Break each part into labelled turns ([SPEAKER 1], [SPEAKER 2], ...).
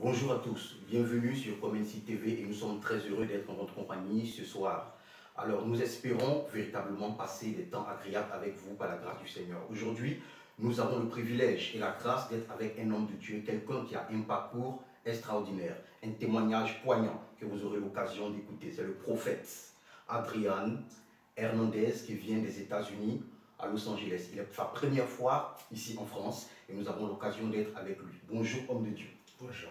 [SPEAKER 1] Bonjour à tous, bienvenue sur Comency TV et nous sommes très heureux d'être en votre compagnie ce soir. Alors nous espérons véritablement passer des temps agréables avec vous par la grâce du Seigneur. Aujourd'hui, nous avons le privilège et la grâce d'être avec un homme de Dieu, quelqu'un qui a un parcours extraordinaire, un témoignage poignant que vous aurez l'occasion d'écouter. C'est le prophète Adrian Hernandez qui vient des États-Unis à Los Angeles. Il est sa première fois ici en France et nous avons l'occasion d'être avec lui. Bonjour homme de Dieu.
[SPEAKER 2] Bonjour.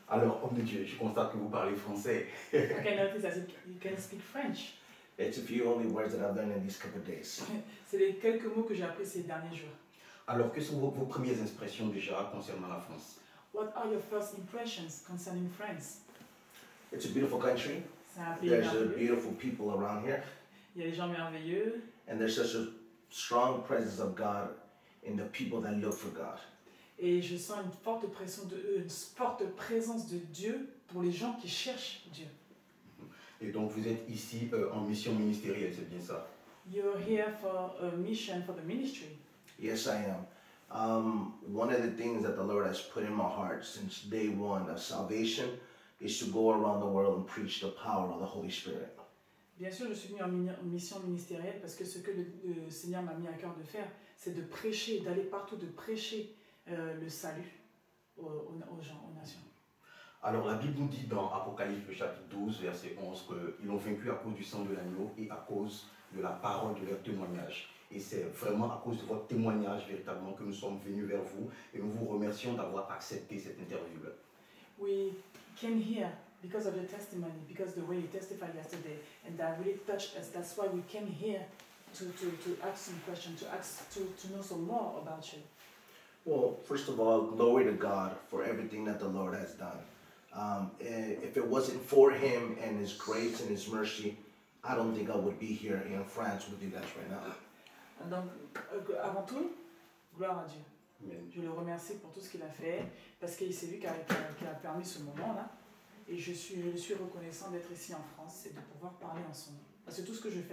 [SPEAKER 1] Alors, homme de Dieu, je constate que vous parlez français.
[SPEAKER 3] I can notice that you can speak French.
[SPEAKER 2] It's a few only words that I've learned in these couple of days.
[SPEAKER 3] C'est les quelques mots que j'ai appris ces derniers jours.
[SPEAKER 1] Alors, quelles sont vos premières impressions déjà concernant la France?
[SPEAKER 3] What are your first impressions concerning France?
[SPEAKER 2] It's a beautiful country.
[SPEAKER 3] C'est un pays
[SPEAKER 2] There's
[SPEAKER 3] merveilleux.
[SPEAKER 2] beautiful people around here.
[SPEAKER 3] Il y a des gens merveilleux.
[SPEAKER 2] And there's such a strong presence of God in the people that look for God.
[SPEAKER 3] Et je sens une forte présence de Dieu pour les gens qui cherchent Dieu.
[SPEAKER 1] Et donc, vous êtes ici en mission ministérielle, c'est bien ça?
[SPEAKER 3] You're here for a mission for the ministry.
[SPEAKER 2] Yes, I am. One of the things that the Lord has put in my heart since day one of salvation is to go around the world and preach the power of the Holy Spirit.
[SPEAKER 3] Bien sûr, je suis venue en mission ministérielle parce que ce que le Seigneur m'a mis à cœur de faire, c'est de prêcher, d'aller partout, de prêcher le salut aux gens, aux nations.
[SPEAKER 1] Alors, la Bible nous dit dans Apocalypse, le chapitre 12, verset 11, qu'ils ont vaincu à cause du sang de l'agneau et à cause de la parole de leur témoignage. Et c'est vraiment à cause de votre témoignage, véritablement, que nous sommes venus vers vous et nous vous remercions d'avoir accepté cette interview-là.
[SPEAKER 3] We came here because of your testimony, because the way you testified yesterday, and that really touched us. That's why we came here to ask some questions, to know some more about you.
[SPEAKER 2] Well, first of all, glory to God for everything that the Lord has done. If it wasn't for Him and His grace and His mercy, I don't think I would be here in France with you guys right now.
[SPEAKER 3] Donc, avant tout, gloire à Dieu.
[SPEAKER 1] Amen.
[SPEAKER 3] Je le remercie pour tout ce qu'il a fait, parce que c'est lui qui a permis ce moment-là. Et je suis reconnaissant d'être ici en France et de pouvoir parler en son nom. Parce que tout ce que je le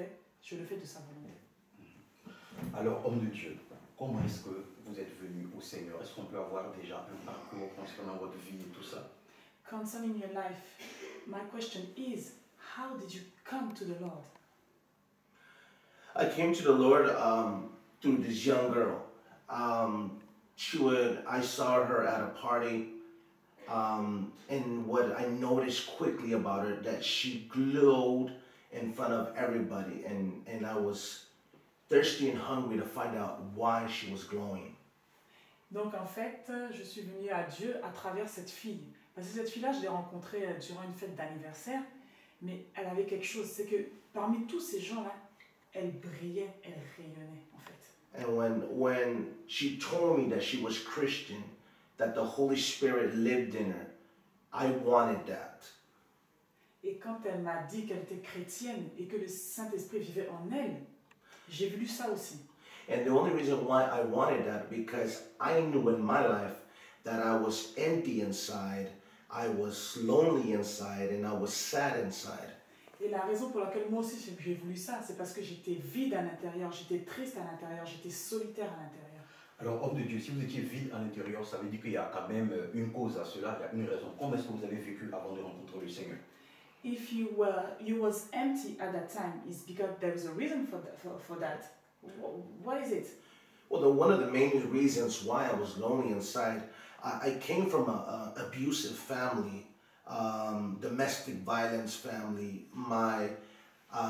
[SPEAKER 3] fais de sa volonté.
[SPEAKER 1] Alors, homme de Dieu, comment est-ce que vous êtes venu au Seigneur? Est-ce qu'on peut avoir déjà un parcours concernant votre vie et tout ça?
[SPEAKER 3] Concerning your life, my question is, how did you come to the Lord?
[SPEAKER 2] I came to the Lord through this young girl. I saw her at a party, and what I noticed quickly about her, that she glowed in front of everybody, and I was thirsty and hungry to find out why she was glowing.
[SPEAKER 3] Donc en fait, je suis venue à Dieu à travers cette fille. Parce que cette fille-là, je l'ai rencontrée durant une fête d'anniversaire, mais elle avait quelque chose, c'est que parmi tous ces gens-là, elle brillait, elle rayonnait en fait.
[SPEAKER 2] And when she told me that she was Christian, that the Holy Spirit lived in her, I wanted that.
[SPEAKER 3] Et quand elle m'a dit qu'elle était chrétienne et que le Saint-Esprit vivait en elle, j'ai voulu ça aussi.
[SPEAKER 2] And the only reason why I wanted that, because I knew in my life that I was empty inside, I was lonely inside, and I was sad inside.
[SPEAKER 3] Et la raison pour laquelle moi aussi j'ai voulu ça, c'est parce que j'étais vide à l'intérieur, j'étais triste à l'intérieur, j'étais solitaire à l'intérieur.
[SPEAKER 1] Alors, homme de Dieu, si vous étiez vide à l'intérieur, ça veut dire qu'il y a quand même une cause à cela, il y a une raison. Comment est-ce que vous avez vécu avant de rencontrer le Seigneur?
[SPEAKER 3] If you was empty at that time, it's because there is a reason for that. What is it?
[SPEAKER 2] Well, one of the main reasons why I was lonely inside, I came from an abusive family, domestic violence family.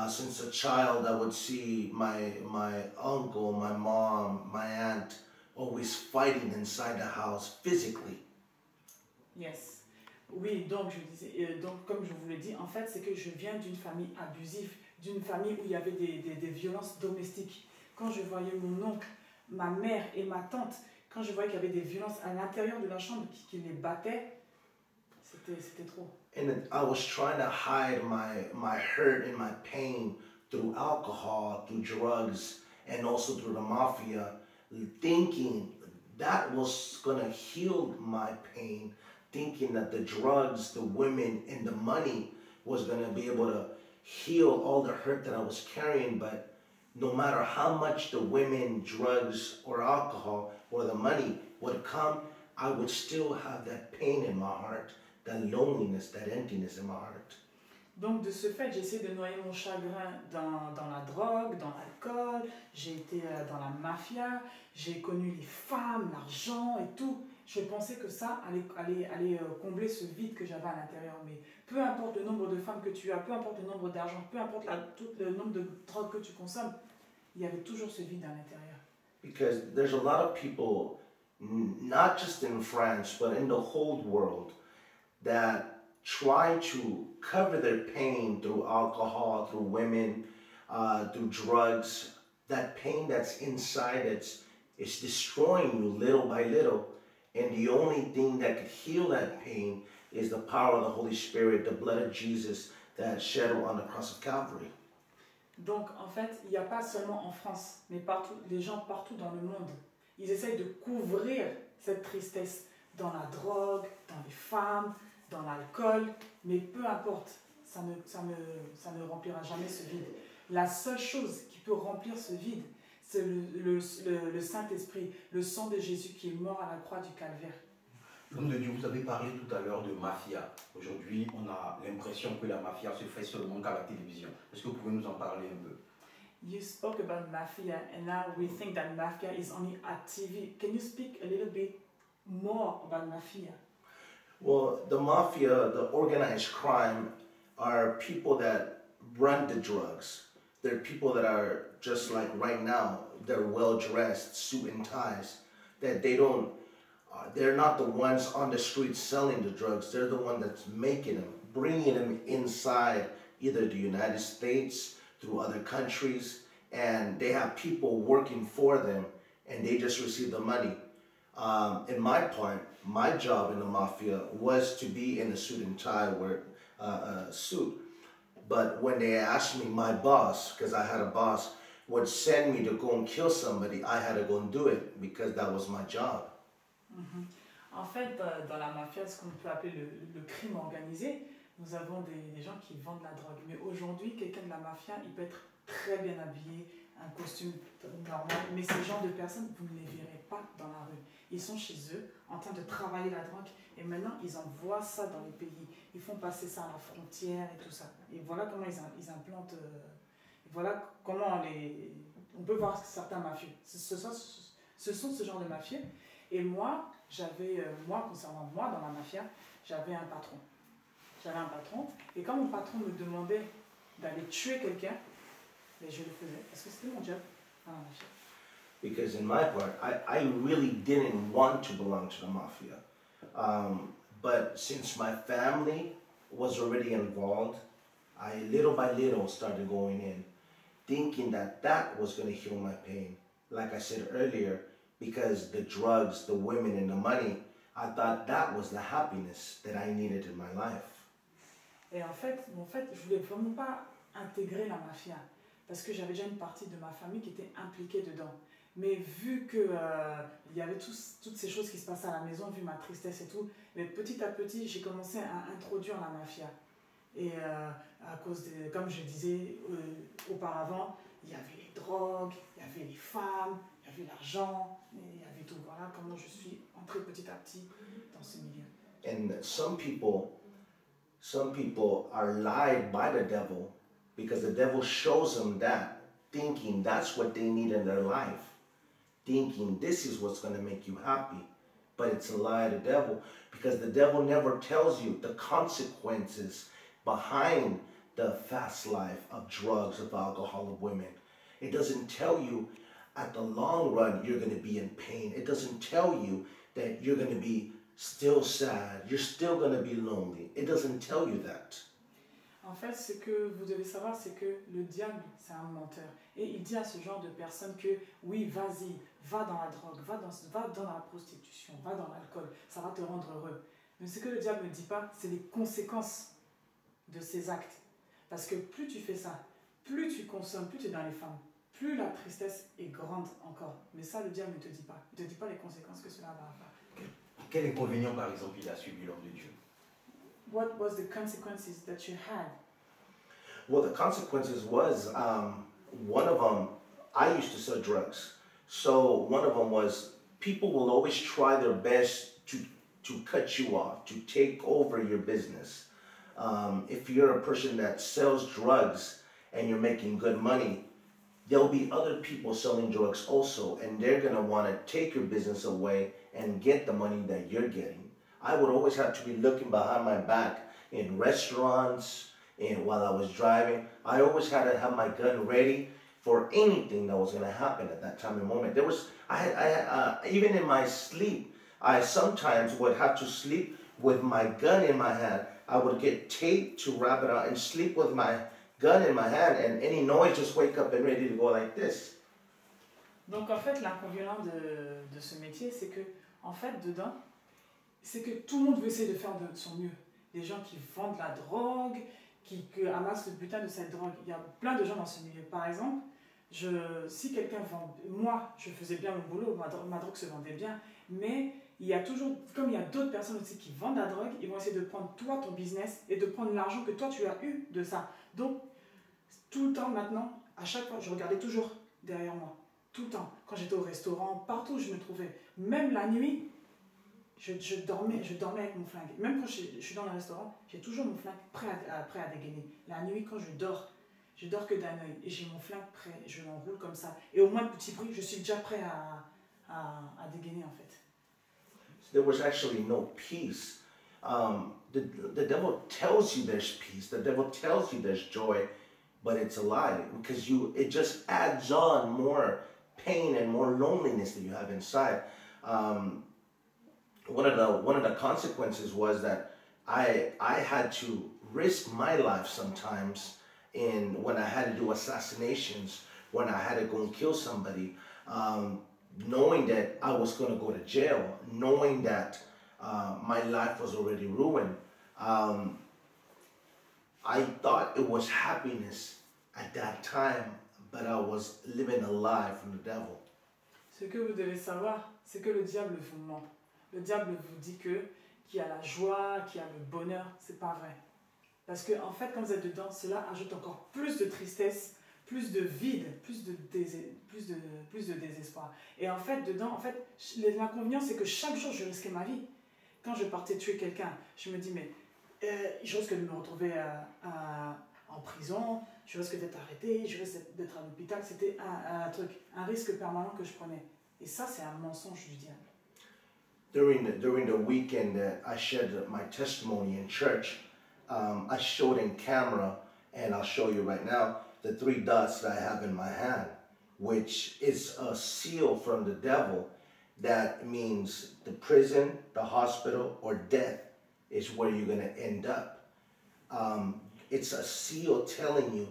[SPEAKER 2] Since a child, I would see my uncle, my mom, my aunt always fighting inside the house physically.
[SPEAKER 3] Yes. Oui, donc donc comme je vous l'ai dit, en fait, c'est que je viens d'une famille abusive, d'une famille où il y avait des violences domestiques. Quand je voyais mon oncle, ma mère et ma tante, quand je voyais qu'il y avait des violences à l'intérieur de la chambre qui les battaient, c'était trop.
[SPEAKER 2] And I was trying to hide my hurt and my pain through alcohol, through drugs, and also through the mafia, thinking that was going to heal my pain, thinking that the drugs, the women, and the money was going to be able to heal all the hurt that I was carrying. But no matter how much the women, drugs, or alcohol, or the money would come, I would still have that pain in my heart, that loneliness, that emptiness in my heart.
[SPEAKER 3] Donc de ce fait, j'ai essayé de noyer mon chagrin dans la drogue, dans l'alcool, j'ai été dans la mafia, j'ai connu les femmes, l'argent et tout. Je pensais que ça allait combler ce vide que j'avais à l'intérieur. Mais peu importe le nombre de femmes que tu as, peu importe le nombre d'argent, peu importe tout le nombre de drogues que tu consommes, il y avait toujours ce vide à l'intérieur.
[SPEAKER 2] Because there's a lot of people, not just in France, but in the whole world, that try to cover their pain through alcohol, through women, through drugs. That pain that's inside, it's destroying you little by little. And the only thing that could heal that pain is the power of the Holy Spirit, the blood of Jesus that shed on the cross of Calvary.
[SPEAKER 3] Donc en fait, il n'y a pas seulement en France, mais partout, les gens partout dans le monde, ils essayent de couvrir cette tristesse dans la drogue, dans les femmes, dans l'alcool, mais peu importe, ça ne remplira jamais ce vide. La seule chose qui peut remplir ce vide, c'est le Saint-Esprit, le sang de Jésus qui est mort à la croix du Calvaire.
[SPEAKER 1] L'homme de Dieu, vous avez parlé tout à l'heure de mafia. Aujourd'hui, on a l'impression que la mafia se fait seulement qu'à la télévision. Est-ce que vous pouvez nous en parler un peu?
[SPEAKER 3] You spoke about mafia, and now we think that mafia is only at TV. Can you speak a little bit more about mafia?
[SPEAKER 2] Well, the mafia, the organized crime, are people that run the drugs. They're people that are just like right now, they're well dressed, suit and ties, that they're not the ones on the street selling the drugs, they're the one that's making them, bringing them inside either the United States, through other countries, and they have people working for them, and they just receive the money. In my part, my job in the mafia was to be in a suit and tie, wear a suit. But when they asked me, my boss, because I had a boss, would send me to go and kill somebody, I had to go and do it because that was my job.
[SPEAKER 3] En fait, dans la mafia, ce qu'on peut appeler le crime organisé, nous avons des gens qui vendent la drogue. Mais aujourd'hui, quelqu'un de la mafia, il peut être très bien habillé, un costume normal, mais ce genre de personnes, vous ne les verrez pas dans la rue. Ils sont chez eux, en train de travailler la drogue, et maintenant, ils envoient ça dans les pays. Ils font passer ça à la frontière et tout ça. Et voilà comment ils implantent... voilà comment on peut voir certains mafieux. Ce sont ce genre de mafieux. Et moi, concernant moi, dans la mafia, j'avais un patron. Et quand mon patron me demandait d'aller tuer quelqu'un, je le faisais, parce que c'était mon job dans la mafia.
[SPEAKER 2] Because in my part, I really didn't want to belong to the mafia. But since my family was already involved, I little by little started going in, thinking that was going to heal my pain. Like I said earlier, because the drugs, the women, and the money, I thought that was the happiness that I needed in my life.
[SPEAKER 3] Et en fait, je voulais vraiment pas intégrer la mafia, parce que j'avais déjà une partie de ma famille qui était impliquée dedans. Mais vu que il y avait toutes ces choses qui se passaient à la maison, vu ma tristesse et tout, mais petit à petit, j'ai commencé à introduire la mafia. Et à cause de, comme je disais auparavant, il y avait les drogues, il y avait les femmes, il y avait l'argent, il y avait tout. Voilà comment je suis entré petit à petit dans ce milieu.
[SPEAKER 2] And some people are lied by the devil because the devil shows them that, thinking that's what they need in their life, thinking this is what's going to make you happy. But it's a lie of the devil, because the devil never tells you the consequences behind the fast life of drugs, of alcohol, of women. It doesn't tell you at the long run you're going to be in pain. It doesn't tell you that you're going to be still sad, you're still going to be lonely. It doesn't tell you that.
[SPEAKER 3] En fait, ce que vous devez savoir, c'est que le diable, c'est un menteur. Et il dit à ce genre de personnes que, oui, vas-y, va dans la drogue, va dans la prostitution, va dans l'alcool, ça va te rendre heureux. Mais ce que le diable ne dit pas, c'est les conséquences de ces actes. Parce que plus tu fais ça, plus tu consommes, plus tu es dans les femmes, plus la tristesse est grande encore. Mais ça, le diable ne te dit pas. Il ne te dit pas les conséquences que cela va avoir.
[SPEAKER 1] Quel inconvénient, par exemple, il a subi l'homme de Dieu?
[SPEAKER 3] What was the consequences that you had?
[SPEAKER 2] Well, the consequences was, one of them, I used to sell drugs. So one of them was, people will always try their best to cut you off, to take over your business. If you're a person that sells drugs and you're making good money, there'll be other people selling drugs also, and they're gonna want to take your business away and get the money that you're getting. I would always have to be looking behind my back in restaurants, and while I was driving, I always had to have my gun ready for anything that was gonna happen at that time and moment. Even in my sleep, I sometimes would have to sleep with my gun in my hand. I would get tape to wrap it up and sleep with my gun in my hand, and any noise, just wake up and ready to go like this.
[SPEAKER 3] Donc en fait, l'inconvénient de ce métier, c'est que, en fait, dedans, c'est que tout le monde veut essayer de faire de son mieux. Les gens qui vendent la drogue, qui amassent le butin de cette drogue. Il y a plein de gens dans ce milieu. Par exemple, si quelqu'un vend... Moi, je faisais bien mon boulot, ma drogue se vendait bien, mais il y a toujours, comme il y a d'autres personnes aussi qui vendent la drogue, ils vont essayer de prendre toi, ton business, et de prendre l'argent que toi, tu as eu de ça. Donc, tout le temps maintenant, à chaque fois, je regardais toujours derrière moi. Tout le temps. Quand j'étais au restaurant, partout où je me trouvais. Même la nuit, je dormais avec mon flingue. Même quand je suis dans le restaurant, j'ai toujours mon flingue prêt à dégainer. La nuit, quand je dors que d'un œil. Et j'ai mon flingue prêt, je l'enroule comme ça. Et au moins de petit bruit, je suis déjà prêt à dégainer en fait.
[SPEAKER 2] There was actually no peace. The devil tells you there's peace. The devil tells you there's joy, but it's a lie, because it just adds on more pain and more loneliness that you have inside. One of the consequences was that I had to risk my life sometimes when I had to do assassinations, when I had to go and kill somebody, knowing that I was going to go to jail, knowing that my life was already ruined. I thought it was happiness at that time, but I was living a lie from the devil.
[SPEAKER 3] Ce que vous devez savoir, c'est que le diable vous ment. Le diable vous dit qu'il y a la joie, qu'il y a le bonheur. C'est pas vrai. Parce que en fait, quand vous êtes dedans, cela ajoute encore plus de tristesse, plus de vide, plus de désespoir. Et en fait, dedans, l'inconvénient, c'est que chaque jour, je risquais ma vie. Quand je partais tuer quelqu'un, je me dis, mais je risque de me retrouver en prison, je risque d'être arrêté, je risque d'être à l'hôpital. C'était un risque permanent que je prenais. Et ça, c'est un mensonge du diable.
[SPEAKER 2] During the weekend that I shared my testimony in church, I showed in camera, and I'll show you right now, the 3 dots that I have in my hand, which is a seal from the devil that means the prison, the hospital, or death is where you're going to end up. It's a seal telling you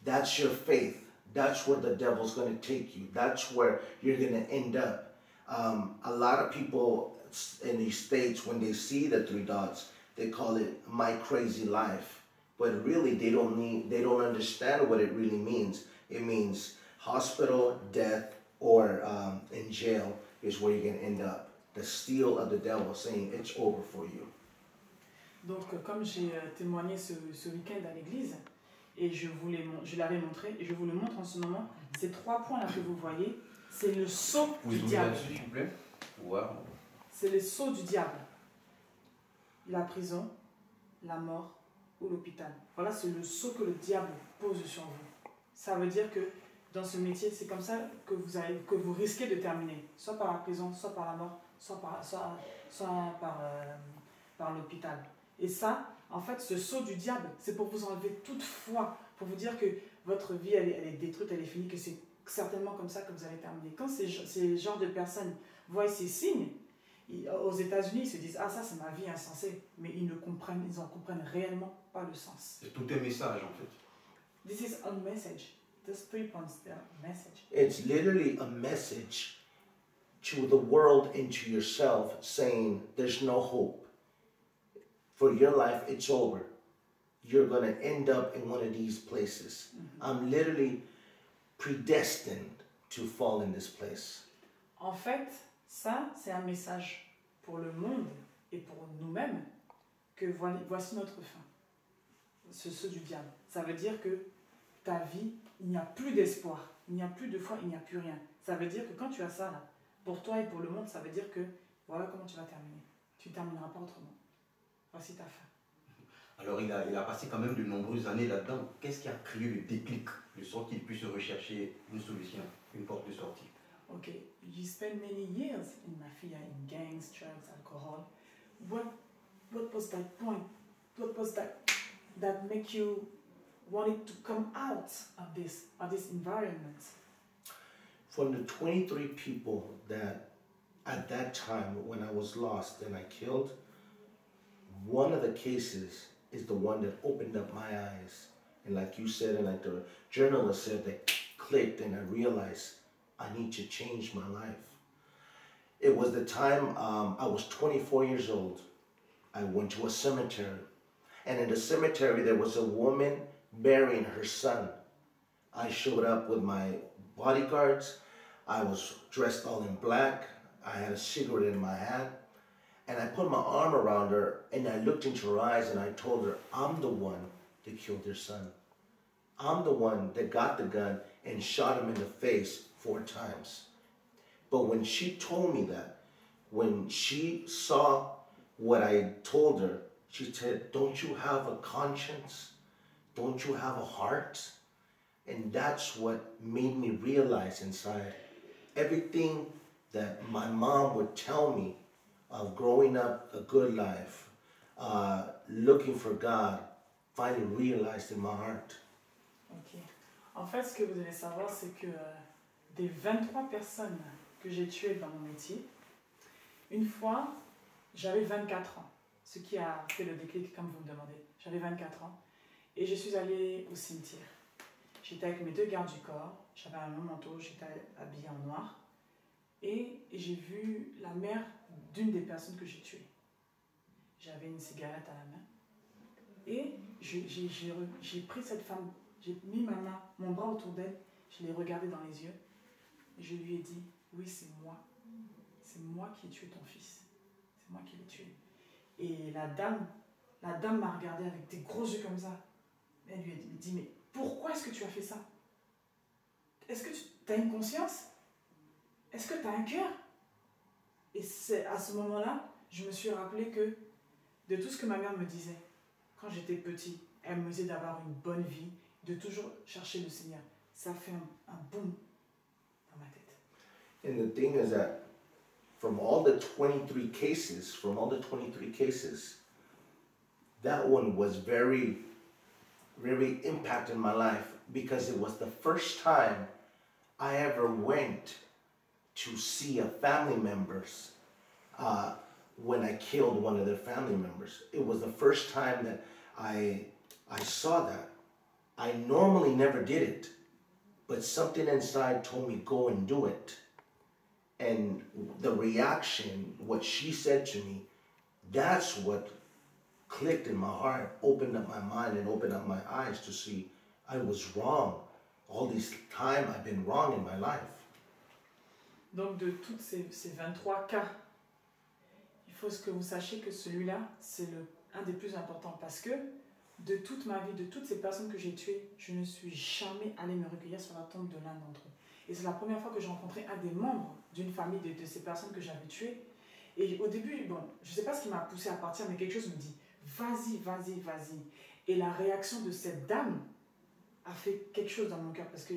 [SPEAKER 2] that's your faith. That's where the devil's going to take you. That's where you're going to end up. A lot of people in these states, when they see the 3 dots, they call it my crazy life. But really, they don't understand what it really means. It means hospital, death, or in jail is where you're going to end up. The steel of the devil saying it's over for you.
[SPEAKER 3] Donc, comme j'ai témoigné ce week-end à l'église, et je l'avais montré, et je vous le montre en ce moment, ces 3 points-là que vous voyez, c'est le sceau du diable.
[SPEAKER 1] S'il vous plaît. Wow.
[SPEAKER 3] C'est le sceau du diable. La prison, la mort ou l'hôpital. Voilà, c'est le sceau que le diable pose sur vous. Ça veut dire que dans ce métier, c'est comme ça que vous risquez de terminer. Soit par la prison, soit par la mort, soit par l'hôpital. Et ça, en fait, ce sceau du diable, c'est pour vous enlever toute foi, pour vous dire que votre vie, elle est détruite, elle est finie, que c'est certainement comme ça que vous allez terminer. Quand ces genres de personnes voient ces signes, aux États-Unis, ils se disent « Ah, ça, c'est ma vie insensée », mais ils en comprennent réellement pas le sens.
[SPEAKER 1] C'est tout un message, en fait.
[SPEAKER 3] This is a message. Those 3 points, they're a message.
[SPEAKER 2] It's literally a message to the world and to yourself saying there's no hope. For your life, it's over. You're going to end up in one of these places. I'm literally predestined to fall in this place.
[SPEAKER 3] En fait, ça, c'est un message pour le monde et pour nous-mêmes que voici notre fin. Ceux du diable. Ça veut dire que ta vie, il n'y a plus d'espoir, il n'y a plus de foi, il n'y a plus rien. Ça veut dire que quand tu as ça là, pour toi et pour le monde, ça veut dire que voilà comment tu vas terminer. Tu ne termineras pas autrement. Voici ta fin.
[SPEAKER 1] Alors il a passé quand même de nombreuses années là-dedans. Qu'est-ce qui a créé le déclic, de sorte qu'il puisse rechercher une solution, une porte de sortie?
[SPEAKER 3] Okay, you spent many years in mafia, in gangs, drugs, alcohol. What was that point? What was that make you wanted to come out of this environment?
[SPEAKER 2] From the 23 people that at that time when I was lost and I killed, one of the cases is the one that opened up my eyes. And like you said, and like the journalist said, that clicked and I realized I need to change my life. It was the time I was 24 years old. I went to a cemetery. And in the cemetery, there was a woman burying her son. I showed up with my bodyguards. I was dressed all in black. I had a cigarette in my hand. And I put my arm around her and I looked into her eyes and I told her, I'm the one that killed your son. I'm the one that got the gun and shot him in the face 4 times. But when she told me that, when she saw what I told her, she said, don't you have a conscience? Don't you have a heart? And that's what made me realize inside everything that my mom would tell me of growing up a good life, looking for God, finally realized in my heart.
[SPEAKER 3] Ok. En fait, ce que vous devez savoir, c'est que des 23 personnes que j'ai tuées dans mon métier, une fois, j'avais 24 ans. Ce qui a fait le déclic, comme vous me demandez. J'avais 24 ans et je suis allée au cimetière. J'étais avec mes 2 gardes du corps, j'avais un long manteau, j'étais habillée en noir et j'ai vu la mère d'une des personnes que j'ai tuées. J'avais une cigarette à la main et j'ai pris cette femme, j'ai mis ma main, mon bras autour d'elle, je l'ai regardée dans les yeux et je lui ai dit, oui c'est moi qui ai tué ton fils, c'est moi qui l'ai tué. Et la dame m'a regardé avec des gros yeux comme ça. Elle lui a dit, mais pourquoi est-ce que tu as fait ça? Est-ce que tu as une conscience? Est-ce que tu as un cœur? Et c'est à ce moment-là, je me suis rappelé que de tout ce que ma mère me disait, quand j'étais petit, elle me disait d'avoir une bonne vie, de toujours chercher le Seigneur. Ça fait un boom dans ma tête.
[SPEAKER 2] And the thing is that from all the 23 cases, that one was very, very impacted my life because it was the first time I ever went to see a family members when I killed one of their family members. It was the first time that I saw that. I normally never did it, but something inside told me go and do it. And the reaction, what she said to me, that's what clicked in my heart, opened up my mind and opened up my eyes to see I was wrong. All this time I've been wrong in my life.
[SPEAKER 3] Donc de tous ces 23 cas, il faut que vous sachiez que celui-là, c'est un des plus importants parce que de toute ma vie, de toutes ces personnes que j'ai tuées, je ne suis jamais allée me recueillir sur la tombe de l'un d'entre eux. Et c'est la première fois que j'ai rencontré un des membres d'une famille de ces personnes que j'avais tuées. Et au début, bon, je ne sais pas ce qui m'a poussé à partir, mais quelque chose me dit, vas-y, vas-y, vas-y. Et la réaction de cette dame a fait quelque chose dans mon cœur. Parce que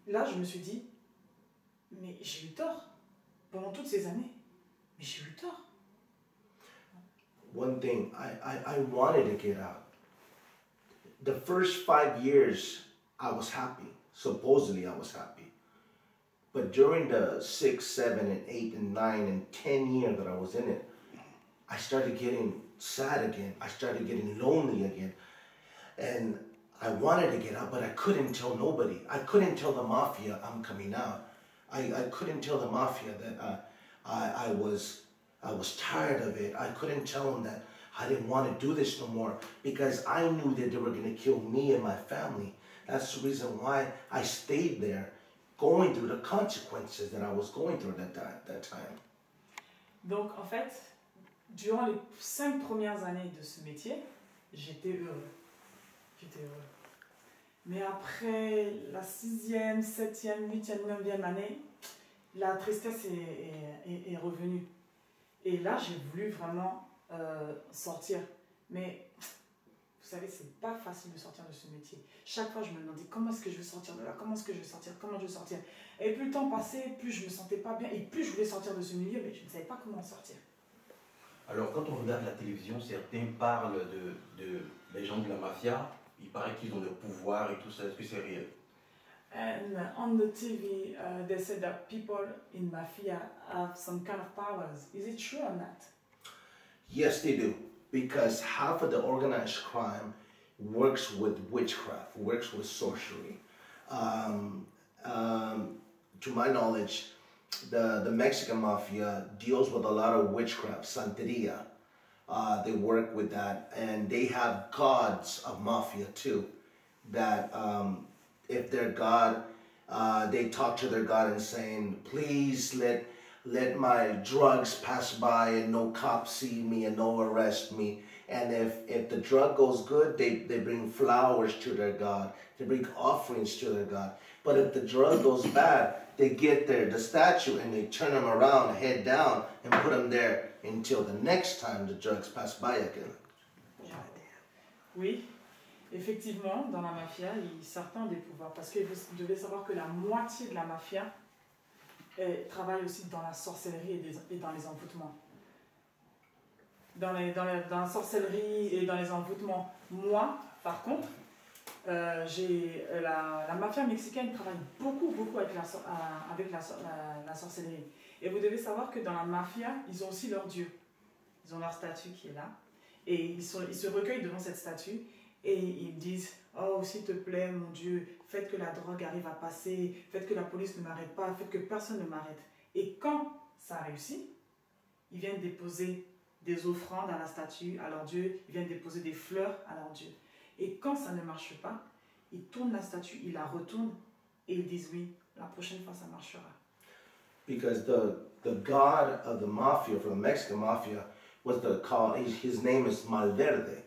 [SPEAKER 3] là, je me suis dit, mais j'ai eu tort. Pendant toutes ces années, mais j'ai eu tort.
[SPEAKER 2] One thing, I wanted to get out. The first 5 years, I was happy. Supposedly, I was happy. But during the 6, 7, and 8, and 9, and 10 years that I was in it, I started getting sad again. I started getting lonely again. And I wanted to get out, but I couldn't tell nobody. I couldn't tell the mafia I'm coming out. I couldn't tell the mafia that I was tired of it. I couldn't tell them that I didn't want to do this no more because I knew that they were going to kill me and my family. That's the reason why I stayed there, going through the consequences that I was going through at that time.
[SPEAKER 3] Donc en fait, durant les 5 premières années de ce métier, j'étais heureux. J'étais heureux. Mais après la 6e, 7e, 8e, 9e année, la tristesse est revenue. Et là, j'ai voulu vraiment sortir. Mais vous savez, c'est pas facile de sortir de ce métier. Chaque fois, je me demandais comment est-ce que je vais sortir de là, comment est-ce que je vais sortir, comment je vais sortir. Et plus le temps passait, plus je me sentais pas bien et plus je voulais sortir de ce milieu, mais je ne savais pas comment sortir.
[SPEAKER 1] Alors, quand on regarde la télévision, certains parlent de les gens de la mafia. Il paraît qu'ils ont le pouvoir et tout ça. Est-ce que c'est réel?
[SPEAKER 3] And on the TV, they said that people in mafia have some kind of powers. Is it true or not?
[SPEAKER 2] Yes, they do. Because half of the organized crime works with witchcraft, works with sorcery. To my knowledge, the Mexican mafia deals with a lot of witchcraft, santeria. They work with that, and they have gods of mafia too. That if their god, they talk to their god and saying, "Please let my drugs pass by and no cops see me and no arrest me." And if the drug goes good, they bring flowers to their god. They bring offerings to their god. But if the drug goes bad, they get the statue and they turn them around, head down, and put them there until the next time the drugs pass by again.
[SPEAKER 3] Oui, effectivement, dans la mafia, certains ont des pouvoirs. Parce que vous devez savoir que la moitié de la mafia travaille aussi dans la sorcellerie et dans les envoûtements. Dans la sorcellerie et dans les envoûtements. Moi, par contre, la mafia mexicaine travaille beaucoup avec la sorcellerie. Et vous devez savoir que dans la mafia, ils ont aussi leur dieu. Ils ont leur statue qui est là. Et ils se recueillent devant cette statue et ils disent « Oh, s'il te plaît, mon Dieu, faites que la drogue arrive à passer, faites que la police ne m'arrête pas, faites que personne ne m'arrête. » Et quand ça réussit, ils viennent déposer des offrandes à la statue, à leur Dieu, ils viennent déposer des fleurs à leur Dieu. Et quand ça ne marche pas, ils tournent la statue, ils la retournent et ils disent oui, la prochaine fois ça marchera.
[SPEAKER 2] Because the god of the mafia, for the Mexican mafia, was his name is Malverde.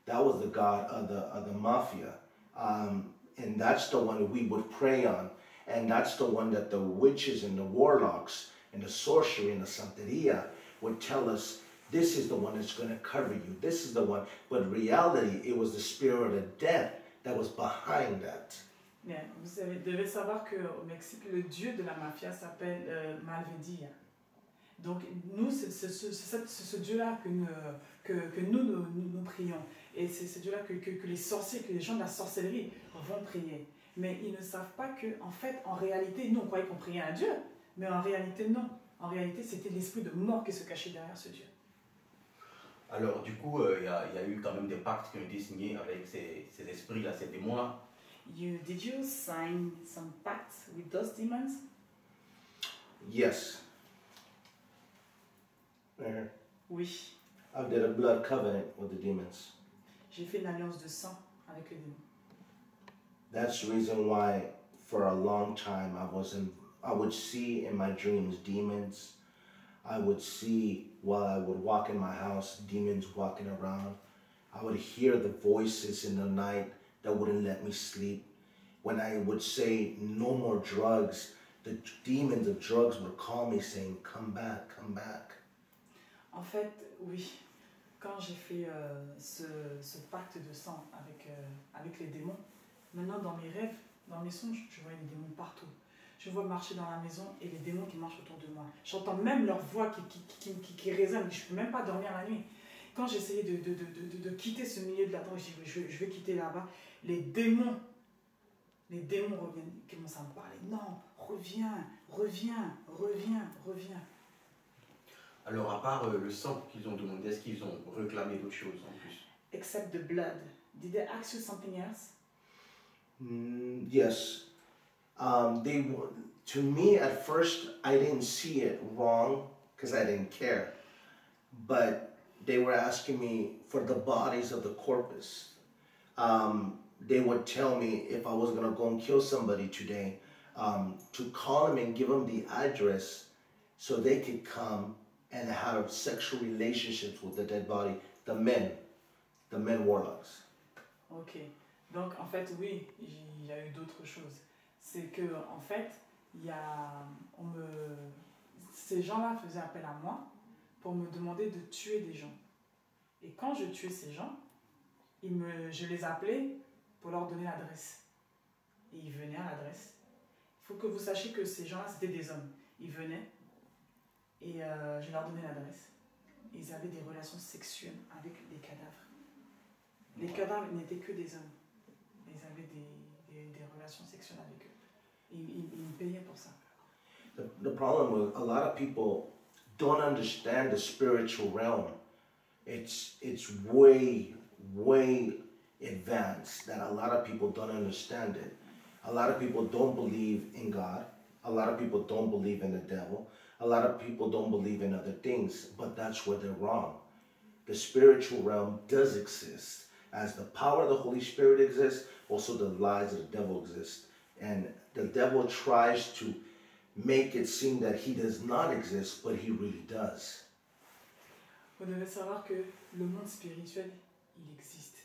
[SPEAKER 2] That was the god of the mafia. And that's the one that we would pray on. And that's the one that the witches and the warlocks and the sorcery and the santeria would tell us, this is the one that's going to cover you. This is the one. But in reality, it was the spirit of death that was behind that.
[SPEAKER 3] Bien, vous devez savoir qu'au Mexique, le dieu de la mafia s'appelle Malvedia. Donc nous, c'est ce dieu-là que nous prions. Et c'est ce dieu-là que les sorciers, que les gens de la sorcellerie vont prier. Mais ils ne savent pas qu'en fait, en réalité, nous on croyait qu'on priait à un dieu. Mais en réalité, non. En réalité, c'était l'esprit de mort qui se cachait derrière ce dieu.
[SPEAKER 1] Alors, du coup, il y a eu quand même des pactes qui ont été signés avec ces esprits-là, ces démons-là.
[SPEAKER 3] Did you sign some pacts with those demons?
[SPEAKER 2] Yes.
[SPEAKER 3] Oui.
[SPEAKER 2] I did a blood covenant with the demons.
[SPEAKER 3] J'ai fait une alliance de sang avec les démons.
[SPEAKER 2] That's the reason why, for a long time, I would see in my dreams demons. I would see while I would walk in my house, demons walking around. I would hear the voices in the night that wouldn't let me sleep. When I would say no more drugs, the demons of drugs would call me saying, come back, come back.
[SPEAKER 3] En fait, oui, quand j'ai fait ce pacte de sang avec les démons, maintenant dans mes rêves, dans mes songes, je vois les démons partout. Je vois marcher dans la maison et les démons qui marchent autour de moi. J'entends même leur voix qui résonne. Je ne peux même pas dormir la nuit. Quand j'essayais de quitter ce milieu de la drogue, je vais quitter là-bas, les démons reviennent, qui commencent à me parler. Non, reviens.
[SPEAKER 1] Alors, à part le sang qu'ils ont demandé, est-ce qu'ils ont réclamé d'autres choses en plus?
[SPEAKER 3] Except the blood. Did they ask you something else?
[SPEAKER 2] Yes. To me, at first, I didn't see it wrong because I didn't care. But they were asking me for the bodies of the corpus. They would tell me if I was going to go and kill somebody today, to call them and give them the address so they could come and have sexual relationships with the dead body, the men warlocks.
[SPEAKER 3] Ok. Donc, en fait, oui, il y a eu d'autres choses. C'est que, en fait, ces gens-là faisaient appel à moi pour me demander de tuer des gens. Et quand je tuais ces gens, je les appelais pour leur donner l'adresse. Et ils venaient à l'adresse. Il faut que vous sachiez que ces gens-là, c'était des hommes. Ils venaient et je leur donnais l'adresse. Ils avaient des relations sexuelles avec les cadavres. Les cadavres n'étaient que des hommes. Ils avaient des relations sexuelles avec eux. Ils me payaient pour ça.
[SPEAKER 2] The problem with a lot of people don't understand the spiritual realm. It's way advanced that a lot of people don't understand it. A lot of people don't believe in God. A lot of people don't believe in the devil. A lot of people don't believe in other things, but that's where they're wrong. The spiritual realm does exist. As the power of the Holy Spirit exists, also the lies of the devil exist. And the devil tries to make it seem that he does not exist, but he really does.
[SPEAKER 3] Vous devez savoir que le monde spirituel, il existe.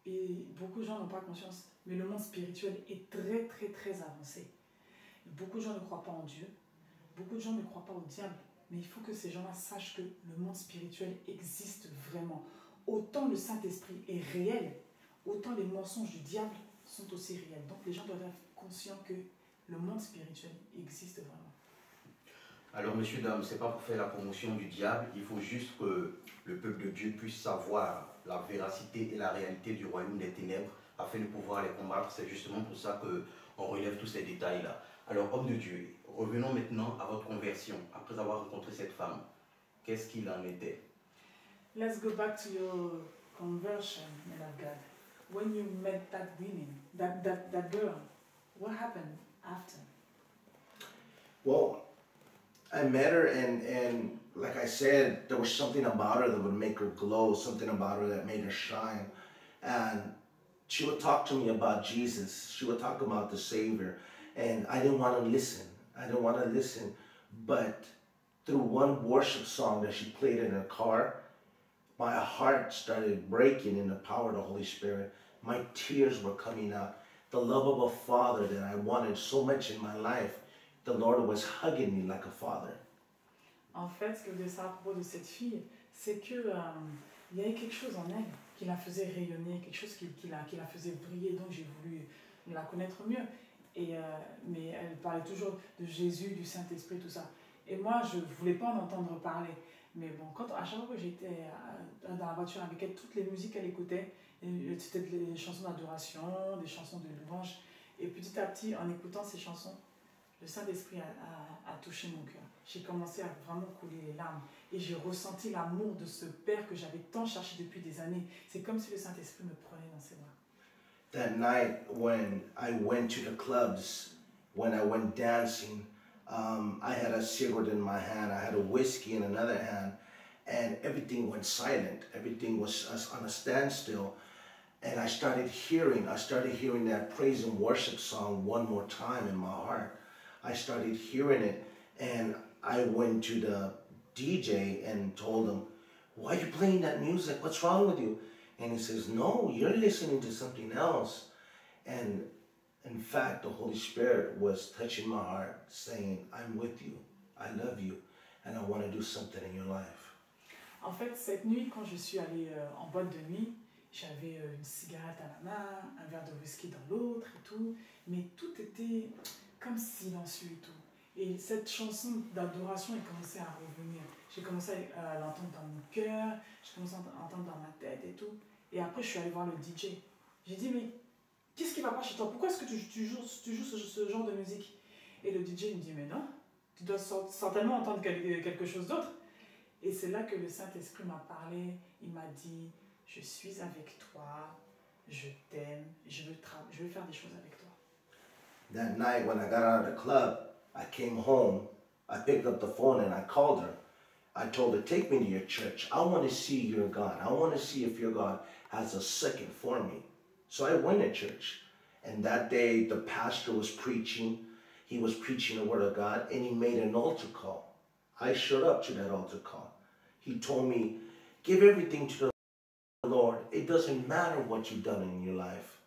[SPEAKER 3] Et beaucoup de gens n'ont pas conscience, mais le monde spirituel est très avancé. Beaucoup de gens ne croient pas en Dieu, beaucoup de gens ne croient pas au diable, mais il faut que ces gens-là sachent que le monde spirituel existe vraiment. Autant le Saint-Esprit est réel, autant les mensonges du diable sont aussi réels. Donc les gens doivent être conscients que le monde spirituel existe vraiment.
[SPEAKER 1] Alors, messieurs, dames, ce n'est pas pour faire la promotion du diable, il faut juste que le peuple de Dieu puisse savoir la véracité et la réalité du royaume des ténèbres afin de pouvoir les combattre. C'est justement pour ça qu'on relève tous ces détails-là. Alors, homme de Dieu, revenons maintenant à votre conversion. Après avoir rencontré cette femme, qu'est-ce qu'il en était?
[SPEAKER 3] Let's go back to your conversion, man of God. When you met that woman, that girl, what happened after?
[SPEAKER 2] Well, I met her and like I said, there was something about her that would make her glow, something about her that made her shine. And she would talk to me about Jesus. She would talk about the Savior. And I didn't want to listen. But through one worship song that she played in her car, my heart started breaking in the power of the Holy Spirit. My tears were coming out. The love of a father that I wanted so much in my life, the Lord was hugging me like a father.
[SPEAKER 3] En fait, ce que je voulais savoir à propos de cette fille, c'est que il y avait quelque chose en elle qui la faisait rayonner, quelque chose qui la faisait briller. Donc j'ai voulu la connaître mieux. Mais elle parlait toujours de Jésus, du Saint-Esprit, tout ça. Et moi, je ne voulais pas en entendre parler. Mais bon, à chaque fois que j'étais dans la voiture avec elle, toutes les musiques qu'elle écoutait, c'était des chansons d'adoration, des chansons de louange. Et petit à petit, en écoutant ces chansons, le Saint-Esprit a touché mon cœur. J'ai commencé à vraiment couler les larmes. Et j'ai ressenti l'amour de ce Père que j'avais tant cherché depuis des années. C'est comme si le Saint-Esprit me prenait dans ses bras.
[SPEAKER 2] That night when I went to the clubs, when I went dancing, I had a cigarette in my hand, I had a whiskey in another hand, and everything went silent. Everything was on a standstill. And I started hearing that praise and worship song one more time in my heart. I started hearing it, and I went to the DJ and told him, "Why are you playing that music? What's wrong with you?" And he says, "No, you're listening to something else." And in fact, the Holy Spirit was touching my heart, saying, "I'm with you, I love you, and I want to do something in your life."
[SPEAKER 3] En fait, cette nuit, quand je suis allée en boîte de nuit, j'avais une cigarette à la main, un verre de whisky dans l'autre et tout, mais tout était comme silencieux et tout. Et cette chanson d'adoration, elle commençait à revenir. J'ai commencé à l'entendre dans mon cœur, j'ai commencé à l'entendre dans ma tête et tout. Et après, je suis allée voir le DJ. J'ai dit, mais qu'est-ce qui va pas chez toi? Pourquoi est-ce que tu joues ce genre de musique? Et le DJ me dit, mais non, tu dois certainement entendre quelque chose d'autre. Et c'est là que le Saint-Esprit m'a parlé. Il m'a dit, je suis avec toi, je t'aime, je veux faire des choses avec toi.
[SPEAKER 2] That night when I got out of the club, I came home, I picked up the phone and I called her. I told her, "Take me to your church. I want to see your God. I want to see if your God has a second for me." So I went to church. And that day, the pastor was preaching. He was preaching the word of God, and he made an altar call. I showed up to that altar call. He told me, "Give everything to the Lord. It doesn't matter what you've done in your life."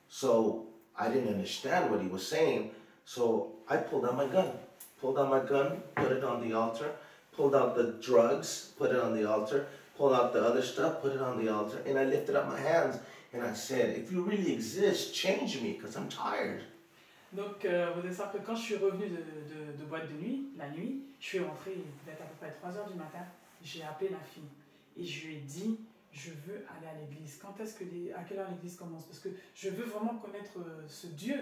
[SPEAKER 2] So I didn't understand what he was saying. So I pulled out my gun, put it on the altar, pulled out the drugs, put it on the altar, pulled out the other stuff, put it on the altar, and I lifted up my hands and I said, if you really exist, change me because I'm tired.
[SPEAKER 3] Donc, vous devez savoir que quand je suis revenue de boîte de nuit, la nuit, je suis rentrée, il devait être à peu près 3 heures du matin, j'ai appelé la fille et je lui ai dit, je veux aller à l'église. À quelle heure l'église commence? Parce que je veux vraiment connaître ce Dieu.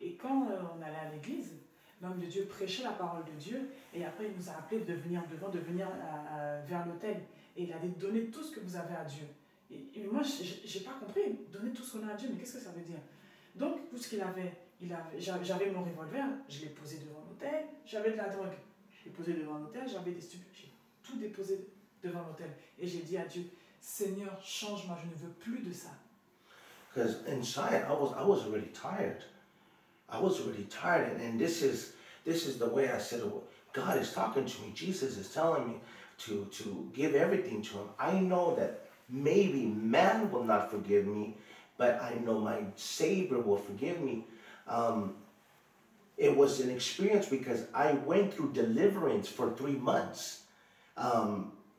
[SPEAKER 3] Et quand on allait à l'église, l'homme de Dieu prêchait la parole de Dieu et après il nous a appelé de venir devant, de venir vers l'autel. Et il a dit, donnez tout ce que vous avez à Dieu. Et moi, je n'ai pas compris, donner tout ce qu'on a à Dieu, mais qu'est-ce que ça veut dire? Donc, tout ce qu'il avait, j'avais mon revolver, je l'ai posé devant l'autel, j'avais de la drogue, je l'ai posé devant l'autel, j'avais des stupéfiants, j'ai tout déposé devant l'autel. Et j'ai dit à Dieu, Seigneur, change-moi, je ne veux plus de ça.
[SPEAKER 2] Because inside, I was already tired. I was already tired, and this is the way I said, well, God is talking to me. Jesus is telling me to give everything to Him. I know that maybe man will not forgive me, but I know my Savior will forgive me. It was an experience because I went through deliverance for 3 months.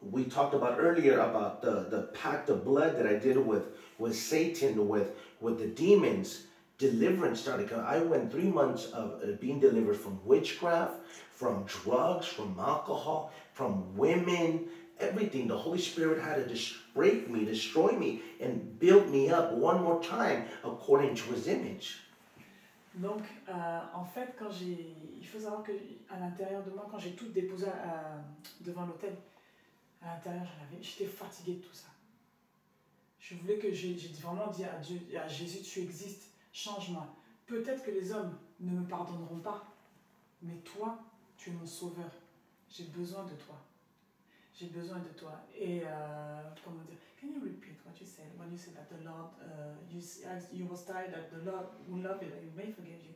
[SPEAKER 2] We talked about earlier about the pact of blood that I did with Satan, with the demons. Deliverance started coming. I went 3 months of being delivered from witchcraft, from drugs, from alcohol, from women, everything. The Holy Spirit had to break me, destroy me, and build me up one more time according to His image.
[SPEAKER 3] Donc, en fait, il faut savoir qu'à l'intérieur de moi, quand j'ai tout déposé devant l'autel, à l'intérieur, j'étais fatiguée de tout ça. Je voulais que j'ai vraiment dit à Dieu, à Jésus, tu existes, change-moi. Peut-être que les hommes ne me pardonneront pas, mais toi, tu es mon sauveur. J'ai besoin de toi. J'ai besoin de toi. Et comment dire? Can you repeat what you said when you said that the Lord, you was tired that the Lord will love you, that He may forgive you.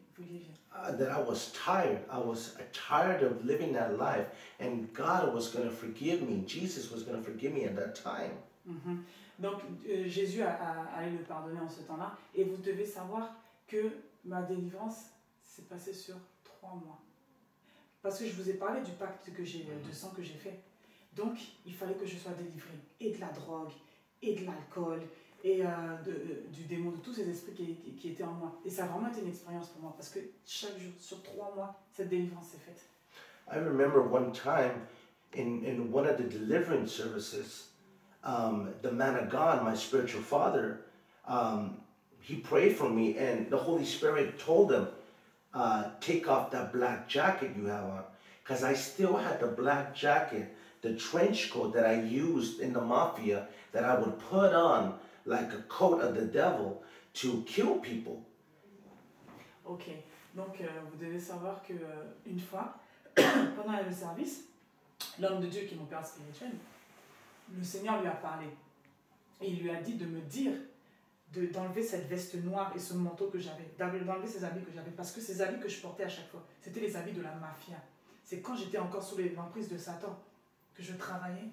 [SPEAKER 2] That I was tired. I was tired of living that life, and God was going to forgive me. Jesus was going to forgive me at that time.
[SPEAKER 3] Mm-hmm. Donc Jésus allait le pardonner en ce temps-là, et vous devez savoir que ma délivrance s'est passée sur 3 mois. Parce que je vous ai parlé du pacte de sang que j'ai fait. Donc, il fallait que je sois délivrée et de la drogue, et de l'alcool, et du démon, de tous ces esprits qui étaient en moi. Et ça a vraiment été une expérience pour moi, parce que chaque jour, sur 3 mois, cette délivrance s'est faite.
[SPEAKER 2] I remember one time in one of the deliverance services, the man of God, my spiritual father, he prayed for me, and the Holy Spirit told him, take off that black jacket you have on. Because I still had the black jacket, the trench coat that I used in the mafia, that I would put on like a coat of the devil to kill people.
[SPEAKER 3] Ok, donc vous devez savoir que une fois, pendant le service, l'homme de Dieu qui est mon père spirituel, le Seigneur lui a parlé. Et il lui a dit de me dire d'enlever cette veste noire et ce manteau que j'avais, d'enlever ces habits que j'avais, parce que ces habits que je portais à chaque fois, c'était les habits de la mafia. C'est quand j'étais encore sous l'emprise de Satan que je travaillais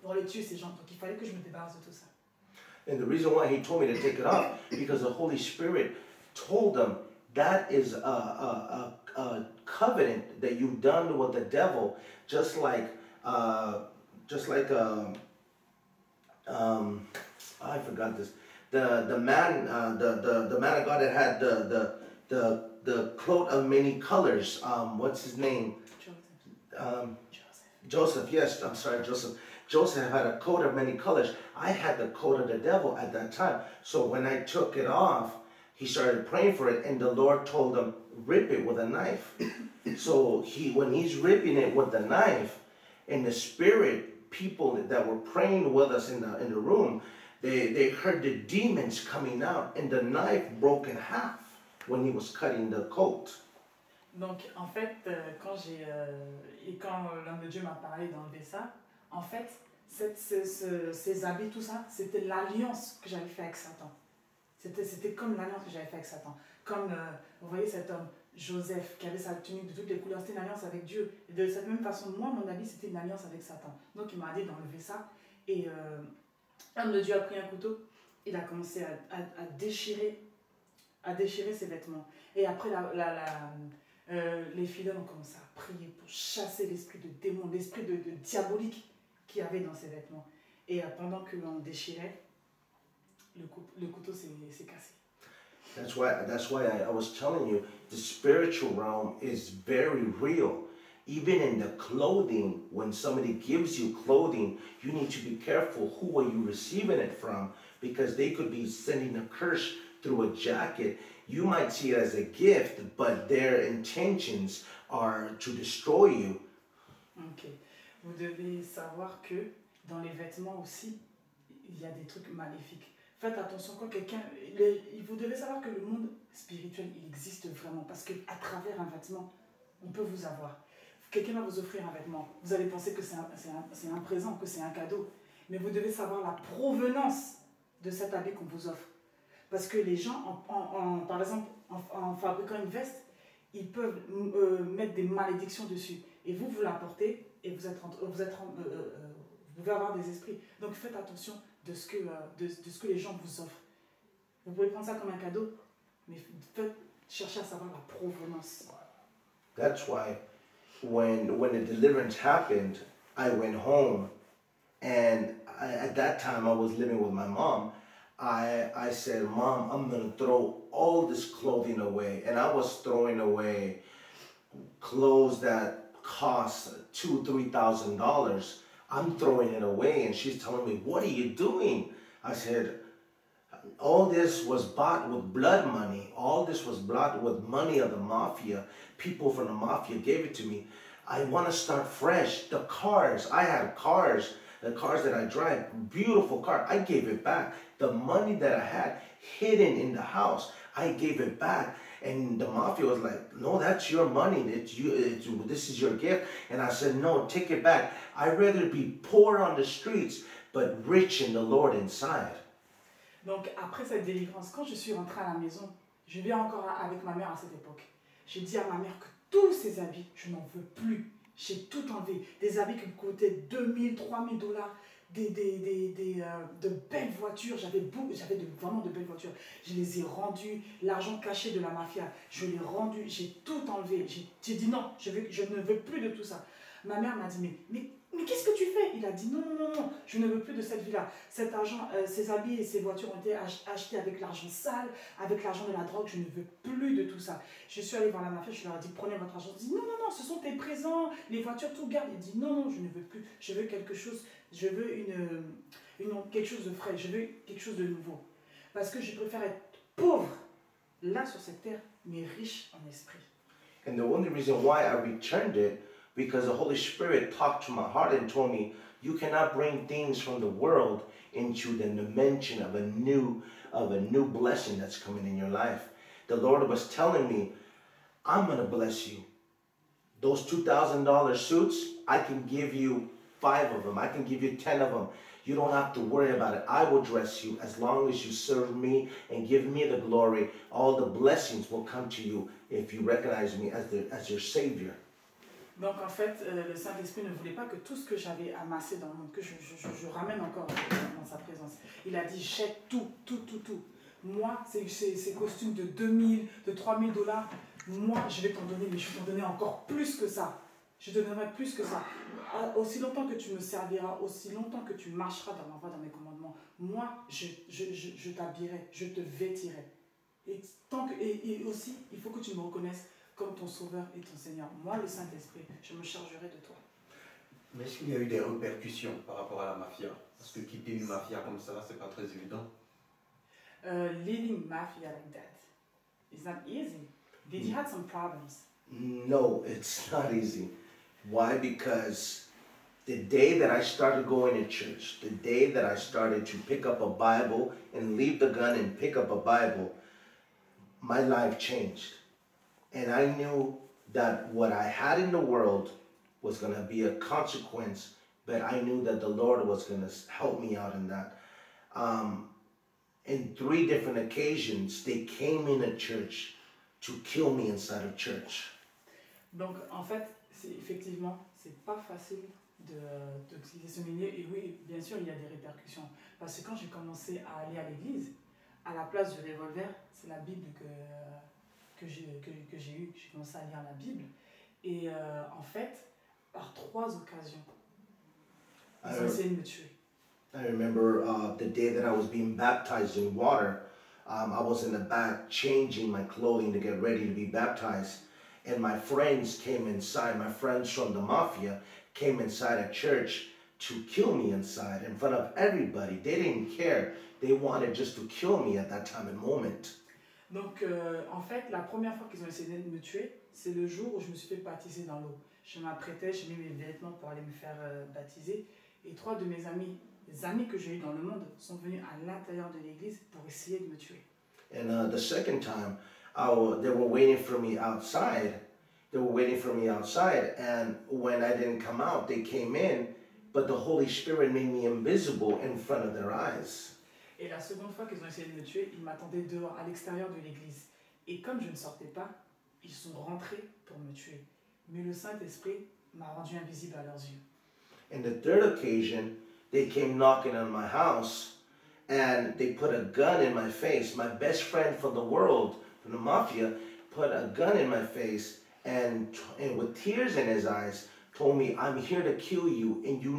[SPEAKER 3] pour les tuer ces gens. Donc il fallait que je me débarrasse de tout ça.
[SPEAKER 2] And the reason why he told me to take it off, because the Holy Spirit told him that is a covenant that you've done with the devil, just like I forgot this. The man the man of God that had the cloak of many colors. What's his name? Joseph. Yes, I'm sorry, Joseph. Joseph had a coat of many colors. I had the coat of the devil at that time. So when I took it off, he started praying for it, and the Lord told him, rip it with a knife. So when he's ripping it with the knife, in the spirit, people that were praying with us in the room, they heard the demons coming out, and the knife broke in half when he was cutting the coat.
[SPEAKER 3] Donc en fait, quand l'homme de Dieu m'a parlé d'enlever ça, en fait, ces habits, tout ça, c'était l'alliance que j'avais fait avec Satan. C'était comme l'alliance que j'avais fait avec Satan. Comme, vous voyez cet homme, Joseph, qui avait sa tunique de toutes les couleurs, c'était une alliance avec Dieu. Et de cette même façon, moi, mon habit, c'était une alliance avec Satan. Donc il m'a dit d'enlever ça. Et l'homme de Dieu a pris un couteau, il a commencé à déchirer ses vêtements. Et après, Les fidèles ont commencé à prier pour chasser l'esprit de démon, l'esprit de diabolique qu'il y avait dans ces vêtements. Et pendant que l'on déchirait, le couteau s'est cassé.
[SPEAKER 2] That's why I was telling you, the spiritual realm is very real. Even in the clothing, when somebody gives you clothing, you need to be careful who are you receiving it from, because they could be sending a curse through a jacket. You might see it as a gift, but their intentions are to destroy you.
[SPEAKER 3] Ok. Vous devez savoir que dans les vêtements aussi, il y a des trucs maléfiques. Faites attention quand quelqu'un... Vous devez savoir que le monde spirituel, il existe vraiment. Parce qu'à travers un vêtement, on peut vous avoir. Quelqu'un va vous offrir un vêtement. Vous allez penser que c'est un présent, que c'est un cadeau. Mais vous devez savoir la provenance de cet habit qu'on vous offre. Parce que les gens, par exemple, en fabriquant une veste, ils peuvent mettre des malédictions dessus. Et vous la portez et vous pouvez avoir des esprits. Donc faites attention de ce que les gens vous offrent. Vous pouvez prendre ça comme un cadeau, mais cherchez à savoir la provenance.
[SPEAKER 2] That's why when the deliverance happened, I went home, and at that time I was living with my mom. I said, Mom, I'm going to throw all this clothing away. And I was throwing away clothes that cost $2,000, $3,000. I'm throwing it away. And she's telling me, what are you doing? I said, all this was bought with blood money. All this was bought with money of the mafia. People from the mafia gave it to me. I want to start fresh. The cars, I had cars. The cars that I drive, beautiful car, I gave it back. The money that I had hidden in the house, I gave it back. And the mafia was like, no, that's your money. This is your gift. And I said, no, take it back. I'd rather be poor on the streets, but rich in the Lord inside.
[SPEAKER 3] Donc après cette délivrance, quand je suis rentrée à la maison, je vivais encore avec ma mère à cette époque. J'ai dit à ma mère que tous ces habits, je n'en veux plus. J'ai tout enlevé. Des habits qui me coûtaient $2,000, $3,000, de belles voitures. J'avais vraiment de belles voitures. Je les ai rendues. L'argent caché de la mafia, je l'ai rendu. J'ai tout enlevé. J'ai dit non, je ne veux plus de tout ça. Ma mère m'a dit, mais qu'est-ce que tu fais? Il a dit non, je ne veux plus de cette vie-là. Cet argent, ces habits et ces voitures ont été achetés avec l'argent sale, avec l'argent de la drogue. Je ne veux plus de tout ça. Je suis allée voir la mafia, je leur ai dit prenez votre argent. Ils disent non, ce sont tes présents, les voitures, tout garde. Il dit non, je ne veux plus. Je veux quelque chose, je veux quelque chose de frais, je veux quelque chose de nouveau. Parce que je préfère être pauvre là sur cette terre, mais riche en esprit.
[SPEAKER 2] And the only reason why I returned it, because the Holy Spirit talked to my heart and told me, you cannot bring things from the world into the dimension of a new blessing that's coming in your life. The Lord was telling me, I'm going to bless you. Those $2,000 suits, I can give you 5 of them. I can give you 10 of them. You don't have to worry about it. I will dress you as long as you serve me and give me the glory. All the blessings will come to you if you recognize me as your Savior.
[SPEAKER 3] Donc en fait, le Saint-Esprit ne voulait pas que tout ce que j'avais amassé dans le monde, que je ramène encore dans sa présence. Il a dit, jette tout. Moi, ces costumes de $2,000, de $3,000, moi, je vais t'en donner, mais je vais t'en donner encore plus que ça. Je te donnerai plus que ça. Aussi longtemps que tu me serviras, aussi longtemps que tu marcheras dans ma voie, dans mes commandements, moi, je t'habillerai, je te vêtirai. Et aussi, il faut que tu me reconnaisses comme ton sauveur et ton Seigneur. Moi, le Saint-Esprit, je me chargerai de toi.
[SPEAKER 1] Mais est-ce qu'il y a eu des répercussions par rapport à la mafia? Parce que quitter une mafia comme ça, c'est pas très évident.
[SPEAKER 3] Leading mafia like that is not easy. Did you have some problems?
[SPEAKER 2] No, it's not easy. Why? Because the day that I started going to church, the day that I started to pick up a Bible and leave the gun and pick up a Bible, my life changed. And I knew that what I had in the world was going to be a consequence, but I knew that the Lord was going to help me out in that. In 3 different occasions, they came in a church to kill me inside of church.
[SPEAKER 3] Donc, en fait, effectivement, c'est pas facile de quitter ce milieu. Et oui, bien sûr, il y a des répercussions. Parce que quand j'ai commencé à aller à l'église, à la place du revolver, c'est la Bible que j'ai eue, j'ai commencé à lire la Bible. Et en fait, par 3 occasions, ils ont essayé de me tuer.
[SPEAKER 2] I remember the day that I was being baptized in water. I was in the back changing my clothing to get ready to be baptized. And my friends came inside, my friends from the mafia came inside a church to kill me inside in front of everybody. They didn't care. They wanted just to kill me at that time and moment.
[SPEAKER 3] Donc, en fait, la première fois qu'ils ont essayé de me tuer, c'est le jour où je me suis fait baptiser dans l'eau. Je m'apprêtais, j'ai mis mes vêtements pour aller me faire baptiser. Et 3 de mes amis, les amis que j'ai eus dans le monde, sont venus à l'intérieur de l'église pour essayer de me tuer.
[SPEAKER 2] And the second time, they were waiting for me outside. They were waiting for me outside. And when I didn't come out, they came in. But the Holy Spirit made me invisible in front of their eyes.
[SPEAKER 3] Et la seconde fois qu'ils ont essayé de me tuer, ils m'attendaient dehors, à l'extérieur de l'église. Et comme je ne sortais pas, ils sont rentrés pour me tuer. Mais le Saint-Esprit m'a rendu invisible à leurs yeux.
[SPEAKER 2] And the third occasion, they came knocking on my house and they put a gun in my face. My best friend from the world, from the mafia, put a gun in my face and with tears in his eyes told me, I'm here to kill you and you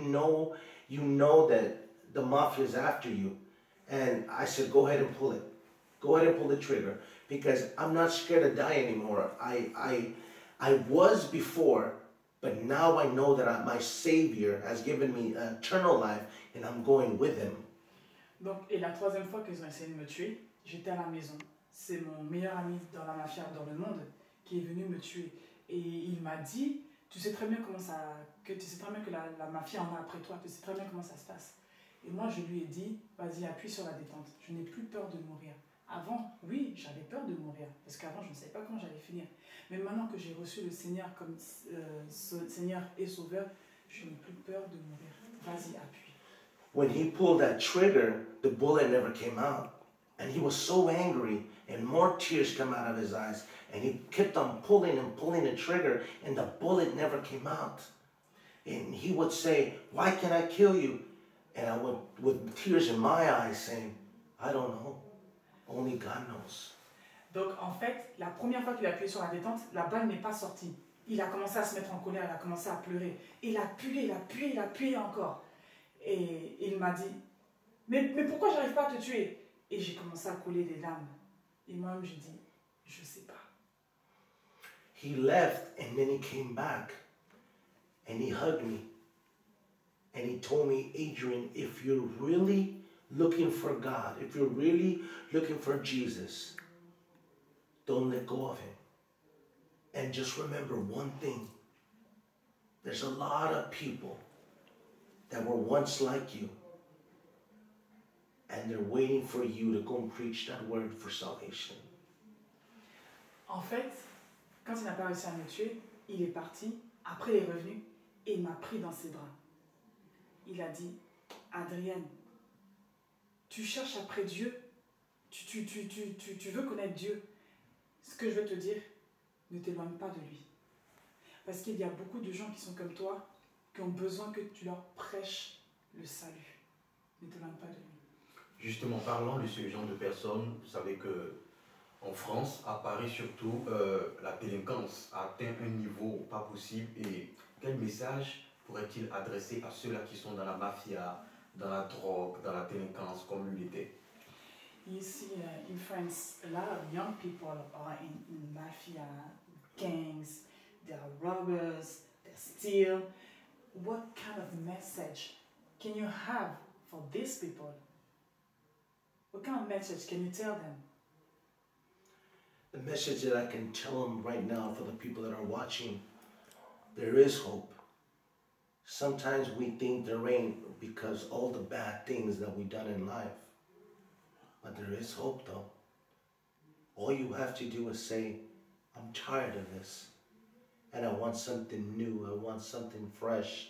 [SPEAKER 2] know that the mafia is after you. And I said, go ahead and pull it. Go ahead and pull the trigger because I'm not scared to die anymore. I was before, but now I know that my Savior has given me eternal life and I'm going with him.
[SPEAKER 3] Donc, et la troisième fois qu'ils ont essayé de me tuer, j'étais à la maison. C'est mon meilleur ami dans la mafia, dans le monde, qui est venu me tuer. Et il m'a dit, tu sais très bien comment ça, que tu sais très bien que la mafia en a après toi, tu sais très bien comment ça se passe. Et moi, je lui ai dit, vas-y, appuie sur la détente. Je n'ai plus peur de mourir. Avant, oui, j'avais peur de mourir, parce qu'avant, je ne savais pas quand j'allais finir. Mais maintenant que j'ai reçu le Seigneur comme Seigneur et Sauveur, je n'ai plus peur de mourir. Vas-y, appuie.
[SPEAKER 2] When he pulled that trigger, the bullet never came out. And he was so angry, and more tears come out of his eyes. And he kept on pulling and pulling the trigger, and the bullet never came out. And he would say, why can't I kill you? And I would, with tears in my eyes, saying, I don't know. Only God knows.
[SPEAKER 3] Donc, en fait, la première fois qu'il a appuyé sur la détente, la balle n'est pas sortie. Il a commencé à se mettre en colère, il a commencé à pleurer. Il a appuyé encore. Et il m'a dit, mais pourquoi j'arrive pas à te tuer? Et j'ai commencé à couler des larmes. Et moi-même, j'ai dit, je sais pas.
[SPEAKER 2] He left and then he came back and he hugged me. And he told me, Adrian, if you're really looking for God, if you're really looking for Jesus, don't let go of him. And just remember one thing. There's a lot of people that were once like you. And they're waiting for you to go and preach that word for salvation.
[SPEAKER 3] En fait, quand il n'a pas réussi à me tuer, il est parti, après il est revenu et il m'a pris dans ses bras. Il a dit, Adrienne, tu cherches après Dieu, tu veux connaître Dieu. Ce que je veux te dire, ne t'éloigne pas de lui. Parce qu'il y a beaucoup de gens qui sont comme toi, qui ont besoin que tu leur prêches le salut. Ne t'éloigne pas de lui.
[SPEAKER 1] Justement, parlant de ce genre de personnes, vous savez que en France, à Paris surtout, la délinquance a atteint un niveau pas possible. Et quel message pourrait-il adresser à ceux-là qui sont dans la mafia, dans la drogue, dans la délinquance, comme lui l'était?
[SPEAKER 3] You see, in France, a lot of young people are in mafia, gangs, they are robbers, they steal. What kind of message can you have for these people? What kind of message can you tell them?
[SPEAKER 2] The message that I can tell them right now for the people that are watching, there is hope. Sometimes we think there ain't because all the bad things that we've done in life. But there is hope though. All you have to do is say, I'm tired of this. And I want something new. I want something fresh.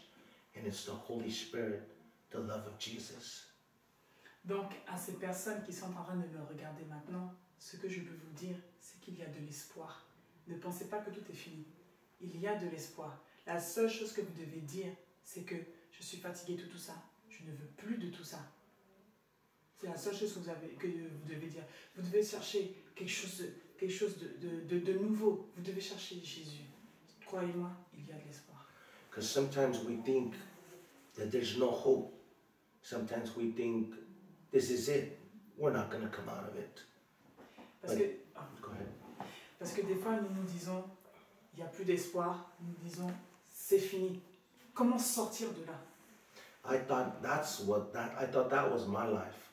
[SPEAKER 2] And it's the Holy Spirit, the love of Jesus.
[SPEAKER 3] Donc, à ces personnes qui sont en train de me regarder maintenant, ce que je peux vous dire, c'est qu'il y a de l'espoir. Ne pensez pas que tout est fini. Il y a de l'espoir. La seule chose que vous devez dire, c'est que je suis fatigué de tout ça. Je ne veux plus de tout ça. C'est la seule chose que vous devez dire. Vous devez chercher quelque chose quelque chose de nouveau. Vous devez chercher Jésus. Croyez-moi, il y a de l'espoir.
[SPEAKER 2] Because sometimes we think that there's no hope. Sometimes we think this is it. We're not going to come out of it.
[SPEAKER 3] Parce
[SPEAKER 2] Ouais.
[SPEAKER 3] que,
[SPEAKER 2] Go ahead.
[SPEAKER 3] parce que des fois, nous nous disons, il n'y a plus d'espoir. Nous disons, c'est fini. Comment sortir de là?
[SPEAKER 2] I thought that was my life.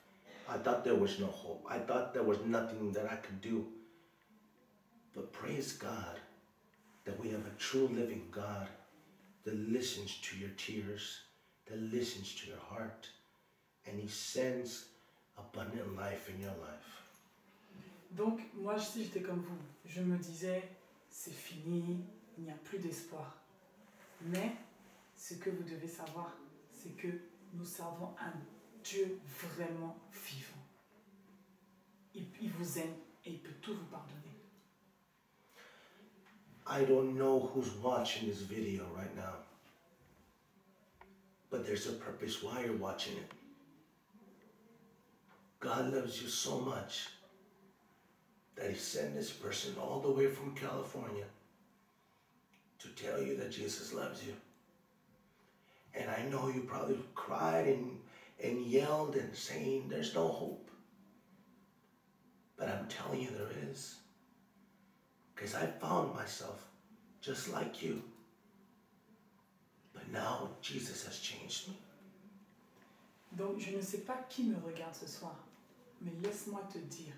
[SPEAKER 2] I thought there was no hope. I thought there was nothing that I could do. But praise God that we have a true living God that listens to your tears, that listens to your heart, and He sends abundant life in your life.
[SPEAKER 3] Donc, moi, si j'étais comme vous, je me disais, c'est fini, il n'y a plus d'espoir. Mais, ce que vous devez savoir, c'est que nous servons un Dieu vraiment vivant. Il vous aime et il peut tout vous pardonner.
[SPEAKER 2] I don't know who's watching this video right now, but there's a purpose why you're watching it. God loves you so much that He sent this person all the way from California to tell you that Jesus loves you. And I know you probably cried and yelled and saying there's no hope. But I'm telling you there is. Because I found myself just like you. But now Jesus has changed me.
[SPEAKER 3] Donc, je ne sais pas qui me regarde ce soir, mais laisse-moi te dire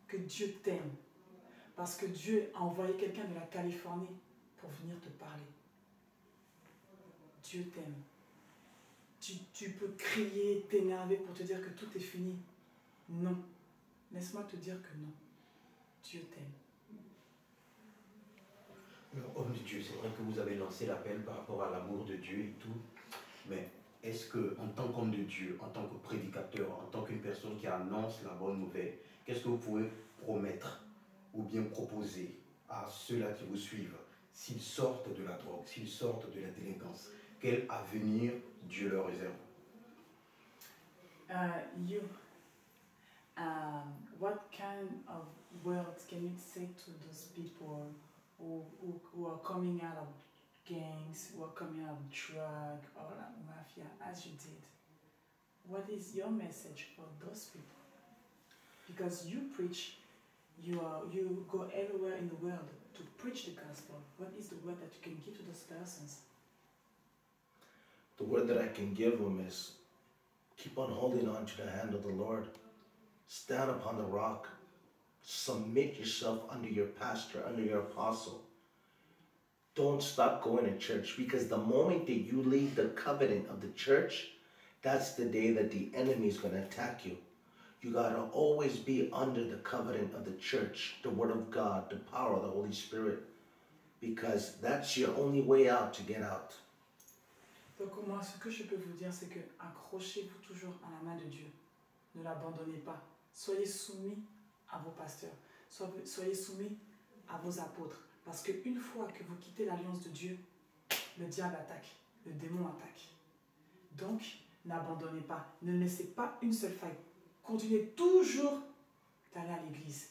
[SPEAKER 3] que Dieu t'aime. Parce que Dieu a envoyé quelqu'un de la Californie pour venir te parler. Dieu t'aime. Tu peux crier, t'énerver pour te dire que tout est fini. Non. Laisse-moi te dire que non. Dieu t'aime.
[SPEAKER 1] Alors, homme de Dieu, c'est vrai que vous avez lancé l'appel par rapport à l'amour de Dieu et tout, mais est-ce que, en tant qu'homme de Dieu, en tant que prédicateur, en tant qu'une personne qui annonce la bonne nouvelle, qu'est-ce que vous pouvez promettre ou bien proposer à ceux-là qui vous suivent, s'ils sortent de la drogue, s'ils sortent de la délinquance, quel avenir Dieu leur réserve?
[SPEAKER 3] What kind of words can you say to those people who are coming out of gangs, who are coming out of drug or mafia, as you did? What is your message for those people? Because you preach, you go everywhere in the world to preach the gospel. What is the word that you can give to those persons?
[SPEAKER 2] The word that I can give them is keep on holding on to the hand of the Lord. Stand upon the rock. Submit yourself under your pastor, under your apostle. Don't stop going to church, because the moment that you leave the covenant of the church, that's the day that the enemy is going to attack you. You got to always be under the covenant of the church, the word of God, the power of the Holy Spirit, because that's your only way out to get out.
[SPEAKER 3] Donc moi, ce que je peux vous dire, c'est que accrochez-vous toujours à la main de Dieu. Ne l'abandonnez pas. Soyez soumis à vos pasteurs. Soyez soumis à vos apôtres. Parce qu'une fois que vous quittez l'alliance de Dieu, le diable attaque, le démon attaque. Donc, n'abandonnez pas. Ne laissez pas une seule faille. Continuez toujours d'aller à l'église.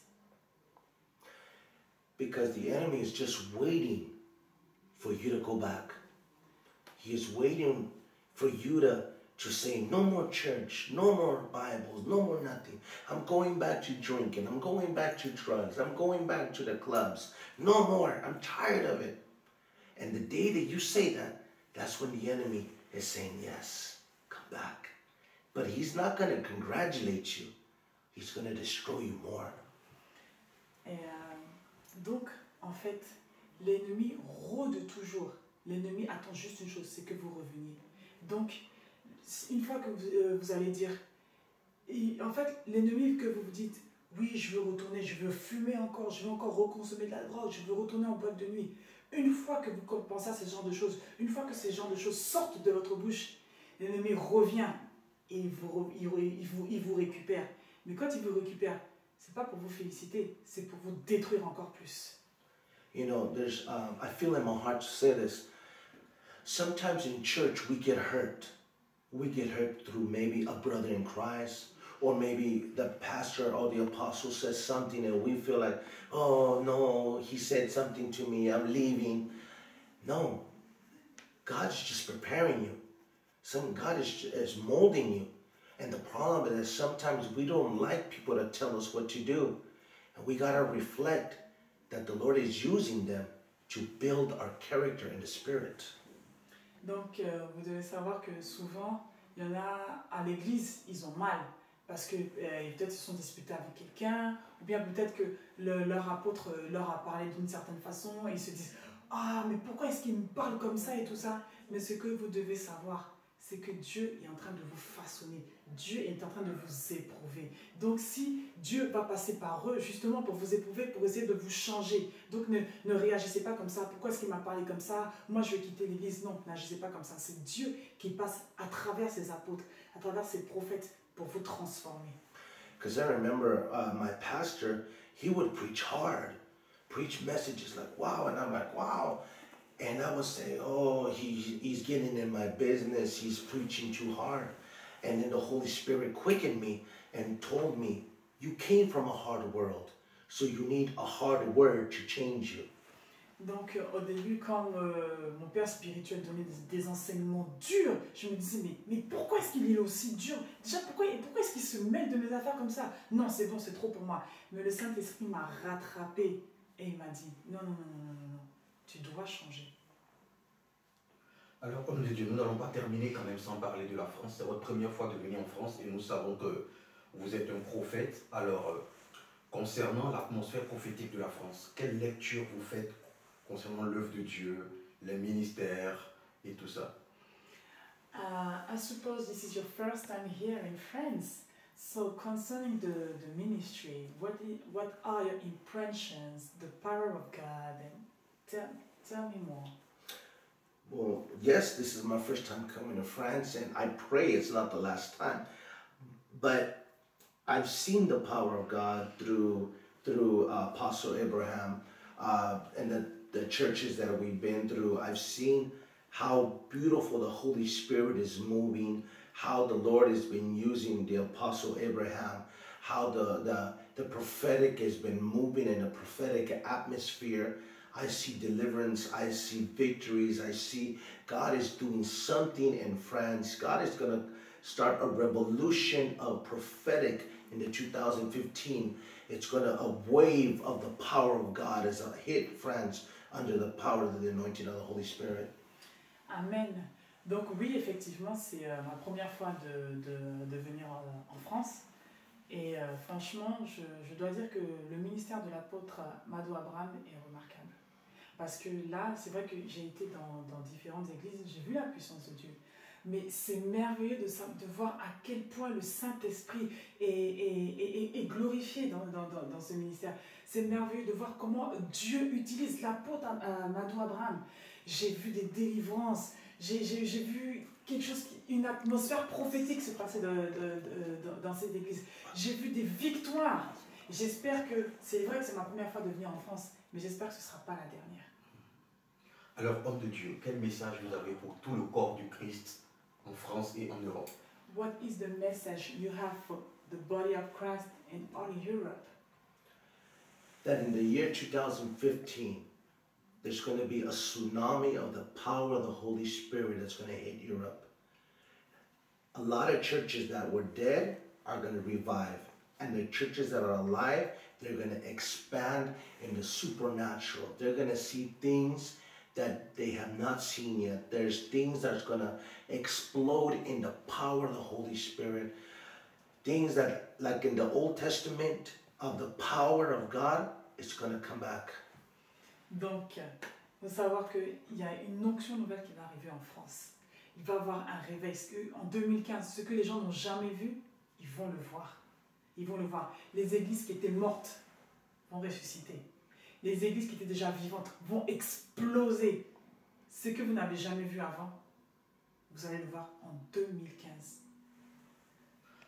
[SPEAKER 2] Because the enemy is just waiting for you to go back. He is waiting for you to say, no more church, no more Bibles, no more nothing. I'm going back to drinking. I'm going back to drugs. I'm going back to the clubs. No more. I'm tired of it. And the day that you say that, that's when the enemy is saying, yes, come back. But he's not going to congratulate you. He's going to destroy you more.
[SPEAKER 3] Et donc, en fait, l'ennemi rôde toujours. L'ennemi attend juste une chose, c'est que vous reveniez. Donc, une fois que vous allez dire, en fait, l'ennemi que vous vous dites, oui, je veux retourner, je veux fumer encore, je veux encore reconsommer de la drogue, je veux retourner en boîte de nuit. Une fois que vous pensez à ce genre de choses, une fois que ces genres de choses sortent de votre bouche, l'ennemi revient et il vous récupère. Mais quand il vous récupère, c'est pas pour vous féliciter, c'est pour vous détruire encore plus.
[SPEAKER 2] You know, I feel in my heart to say this. Sometimes in church we get hurt. We get hurt through maybe a brother in Christ, or maybe the pastor or the apostle says something and we feel like, oh no, he said something to me, I'm leaving. No, God's just preparing you. God is molding you. And the problem is sometimes we don't like people to tell us what to do. And we got to reflect that the Lord is using them to build our character in the spirit.
[SPEAKER 3] Donc, vous devez savoir que souvent, il y en a à l'église, ils ont mal. Parce que peut-être ils se sont disputés avec quelqu'un, ou bien peut-être que leur apôtre leur a parlé d'une certaine façon, et ils se disent « Ah, mais pourquoi est-ce qu'il me parle comme ça et tout ça ?» Mais ce que vous devez savoir, c'est que Dieu est en train de vous façonner. Dieu est en train de vous éprouver. Donc si Dieu va passer par eux justement pour vous éprouver, pour essayer de vous changer. Donc ne réagissez pas comme ça. Pourquoi est-ce qu'il m'a parlé comme ça? Moi je vais quitter l'église. Non, n'agissez pas comme ça. C'est Dieu qui passe à travers ses apôtres, à travers ses prophètes pour vous transformer.
[SPEAKER 2] Because I remember my pastor, he would preach hard, preach messages like wow, and I'm like wow. And I would say, oh, he's getting in my business, he's preaching too hard. And then the Holy Spirit quickened me and told me, you came from a hard world, so you need a hard word to change you.
[SPEAKER 3] Donc au début, quand mon père spirituel donnait des enseignements durs, je me disais, mais pourquoi est-ce qu'il est aussi dur? Déjà, pourquoi est-ce qu'il se mêle de mes affaires comme ça? Non, c'est bon, c'est trop pour moi. Mais le Saint-Esprit m'a rattrapé et il m'a dit, non, tu dois changer.
[SPEAKER 1] Alors, homme de Dieu, nous n'allons pas terminer quand même sans parler de la France. C'est votre première fois de venir en France et nous savons que vous êtes un prophète. Alors, concernant l'atmosphère prophétique de la France, quelle lecture vous faites concernant l'œuvre de Dieu, les ministères et tout ça?
[SPEAKER 3] I suppose this is your first time here in France. So concerning the ministry, what are your impressions, the power of God? And tell me more.
[SPEAKER 2] Well, yes, this is my first time coming to France, and I pray it's not the last time. But I've seen the power of God through Apostle Abraham and the churches that we've been through. I've seen how beautiful the Holy Spirit is moving, how the Lord has been using the Apostle Abraham, how the prophetic has been moving in a prophetic atmosphere. I see deliverance, I see victories, I see God is doing something in France. God is going to start a revolution of prophetic in the 2015. It's going to, a wave of the power of God is a hit France under the power of the anointing of the Holy Spirit.
[SPEAKER 3] Amen. Donc oui, effectivement, c'est ma première fois de venir en France. Et franchement, je dois dire que le ministère de l'apôtre Madou Abraham est remarquable. Parce que là, c'est vrai que j'ai été dans différentes églises, j'ai vu la puissance de Dieu. Mais c'est merveilleux de voir à quel point le Saint-Esprit est glorifié dans ce ministère. C'est merveilleux de voir comment Dieu utilise l'apôtre Madou Abraham. J'ai vu des délivrances, j'ai vu quelque chose, une atmosphère prophétique se passer dans cette église. J'ai vu des victoires. J'espère que, c'est vrai que c'est ma première fois de venir en France, mais j'espère que ce ne sera pas la dernière.
[SPEAKER 1] Alors, homme de Dieu, quel message vous avez pour tout le corps du Christ en France et en Europe?
[SPEAKER 3] What is the message you have for the body of Christ in all Europe?
[SPEAKER 2] That in the year 2015, there's going to be a tsunami of the power of the Holy Spirit that's going to hit Europe. A lot of churches that were dead are going to revive. And the churches that are alive, they're going to expand in the supernatural. They're going to see things that they have not seen yet. There's things that's going to explode in the power of the Holy Spirit. Things that, like in the Old Testament, of the power of God, it's going to come back.
[SPEAKER 3] Donc, il faut savoir qu'il y a une onction nouvelle qui va arriver en France. Il va y avoir un réveil. En 2015, ce que les gens n'ont jamais vu, ils vont le voir. Ils vont le voir. Les églises qui étaient mortes vont ressusciter. Les églises qui étaient déjà vivantes vont exploser. Ce que vous n'avez jamais vu avant, vous allez le voir en 2015.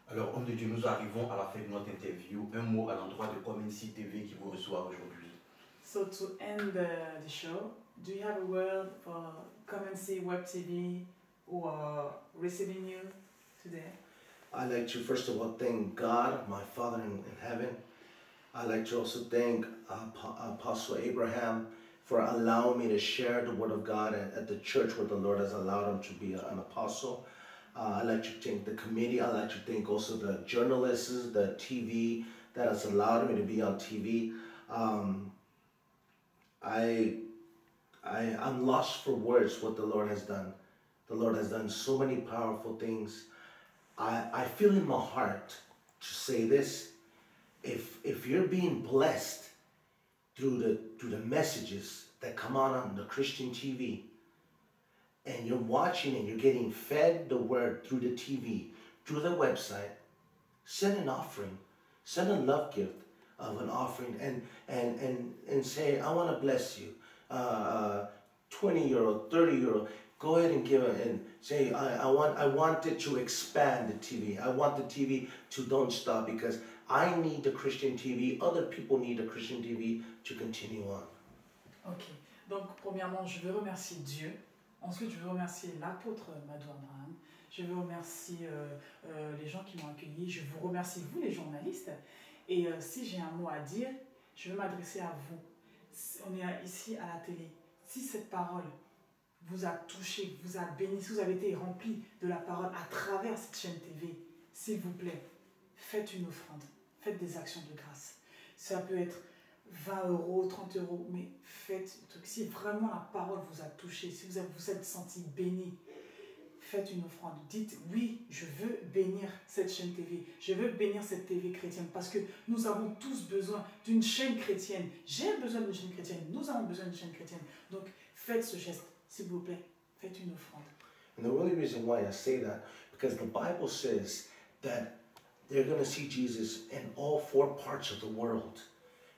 [SPEAKER 1] Alors, homme de Dieu, nous arrivons à la fin de notre interview. Un mot à l'endroit de Comency TV qui vous reçoit aujourd'hui.
[SPEAKER 3] So to end the show, do you have a word for Comency Web TV who are receiving you today?
[SPEAKER 2] I'd like to first of all thank God, my Father in heaven. I'd like to also thank Apostle Abraham for allowing me to share the Word of God at the church where the Lord has allowed him to be an apostle. I'd like to thank the committee. I'd like to thank also the journalists, the TV that has allowed me to be on TV. I'm lost for words what the Lord has done. The Lord has done so many powerful things. I feel in my heart to say this. If you're being blessed through the messages that come on the Christian TV, and you're watching and you're getting fed the word through the TV, through the website, send an offering, send a love gift of an offering, and say, I want to bless you. 20 euro, 30 euro. Go ahead and give it and say, I want it to expand the TV. I want the TV to don't stop because I need the Christian TV. Other people need the Christian TV to continue on.
[SPEAKER 3] Ok. Donc, premièrement, je veux remercier Dieu. Ensuite, je veux remercier l'apôtre Madou Abraham. Je veux remercier les gens qui m'ont accueilli. Je vous remercie, vous les journalistes. Et si j'ai un mot à dire, je veux m'adresser à vous. On est ici à la télé. Si cette parole vous a touché, vous a béni, si vous avez été rempli de la parole à travers cette chaîne TV, s'il vous plaît, faites une offrande, faites des actions de grâce. Ça peut être 20 euros, 30 euros, mais faites un truc. Si vraiment la parole vous a touché, si vous êtes senti béni, faites une offrande. Dites, oui, je veux bénir cette chaîne TV. Je veux bénir cette TV chrétienne parce que nous avons tous besoin d'une chaîne chrétienne. J'ai besoin d'une chaîne chrétienne. Nous avons besoin d'une chaîne chrétienne. Donc, faites ce geste, s'il vous plaît. Faites une offrande.
[SPEAKER 2] And the only reason why I say that, because the Bible says that they're going to see Jesus in all 4 parts of the world.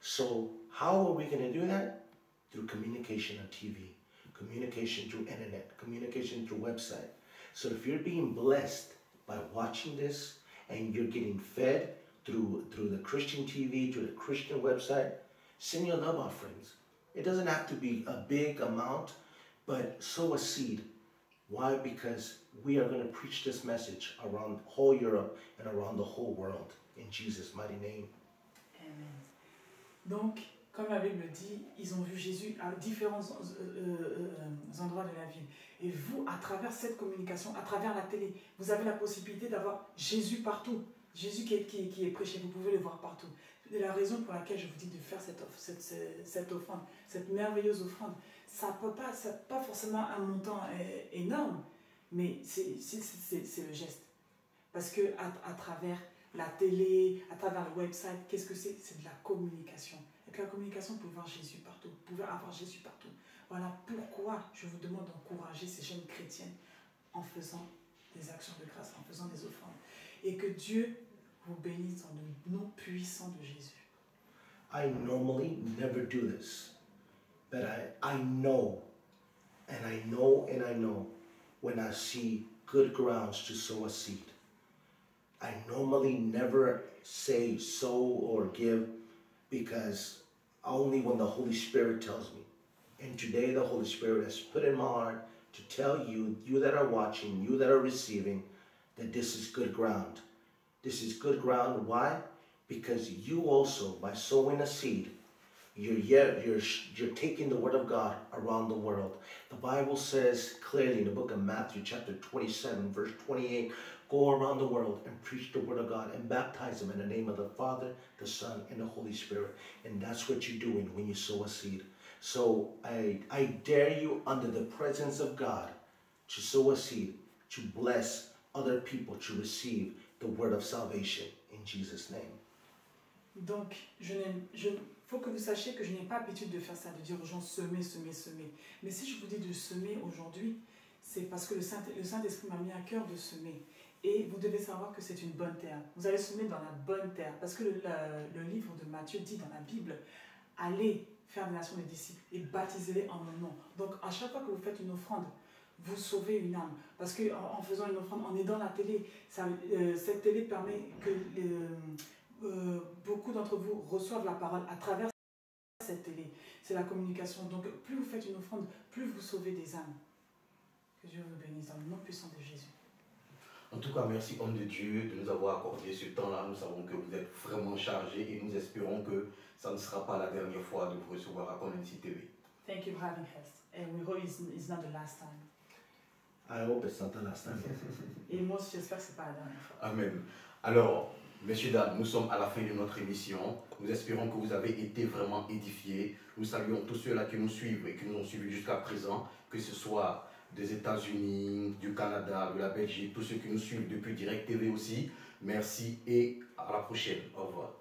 [SPEAKER 2] So how are we going to do that? Through communication on TV, communication through internet, communication through website. So if you're being blessed by watching this and you're getting fed through the Christian TV, through the Christian website, send your love offerings. It doesn't have to be a big amount, but sow a seed. Why? Because we are going to preach this message around whole Europe and around the whole world in Jesus' mighty name.
[SPEAKER 3] Amen. Donc, comme la Bible dit, ils ont vu Jésus à différents endroits de la ville. Et vous, à travers cette communication, à travers la télé, vous avez la possibilité d'avoir Jésus partout. Jésus qui est prêché, vous pouvez le voir partout. C'est la raison pour laquelle je vous dis de faire cette offrande, cette merveilleuse offrande. Ça n'a pas forcément un montant énorme, mais c'est le geste. Parce que à travers la télé, à travers le website, qu'est-ce que c'est? C'est de la communication. Avec la communication, vous pouvez voir Jésus partout. Vous pouvez avoir Jésus partout. Voilà pourquoi je vous demande d'encourager ces jeunes chrétiennes en faisant des actions de grâce, en faisant des offrandes. Et que Dieu vous bénisse dans le nom puissant de Jésus.
[SPEAKER 2] I normally never do this, but I know, and I know, and I know when I see good grounds to sow a seed. I normally never say sow or give because only when the Holy Spirit tells me. And today the Holy Spirit has put in my heart to tell you, you that are watching, you that are receiving, that this is good ground. This is good ground. Why? Because you also, by sowing a seed, you're taking the word of God around the world. The Bible says clearly in the book of Matthew chapter 27 verse 28, go around the world and preach the word of God and baptize them in the name of the Father, the Son, and the Holy Spirit. And that's what you're doing when you sow a seed. So I dare you under the presence of God to sow a seed, to bless other people to receive the word of salvation in Jesus' name.
[SPEAKER 3] Donc, faut que vous sachiez que je n'ai pas l'habitude de faire ça, de dire aux gens semer, semer, semer. Mais si je vous dis de semer aujourd'hui, c'est parce que le Saint-Esprit m'a mis à cœur de semer. Et vous devez savoir que c'est une bonne terre. Vous allez semer dans la bonne terre. Parce que le livre de Matthieu dit dans la Bible, allez faire des nations des disciples et baptisez-les en mon nom. Donc, à chaque fois que vous faites une offrande, vous sauvez une âme. Parce qu'en faisant une offrande, en aidant la télé, cette télé permet que beaucoup d'entre vous reçoivent la parole à travers cette télé. C'est la communication. Donc, plus vous faites une offrande, plus vous sauvez des âmes. Que Dieu vous bénisse dans le nom puissant de Jésus.
[SPEAKER 1] En tout cas, merci homme de Dieu de nous avoir accordé ce temps-là. Nous savons que vous êtes vraiment chargé et nous espérons que ça ne sera pas la dernière fois de vous recevoir à Community TV.
[SPEAKER 3] Thank you for having us. And we hope it's not the last time.
[SPEAKER 2] I hope it's not the last time.
[SPEAKER 3] Et moi aussi, j'espère que ce n'est pas la dernière fois.
[SPEAKER 1] Amen. Alors, messieurs, dames, nous sommes à la fin de notre émission. Nous espérons que vous avez été vraiment édifiés. Nous saluons tous ceux-là qui nous suivent et qui nous ont suivis jusqu'à présent, que ce soit des États-Unis, du Canada, de la Belgique, tous ceux qui nous suivent depuis Direct TV aussi. Merci et à la prochaine. Au revoir.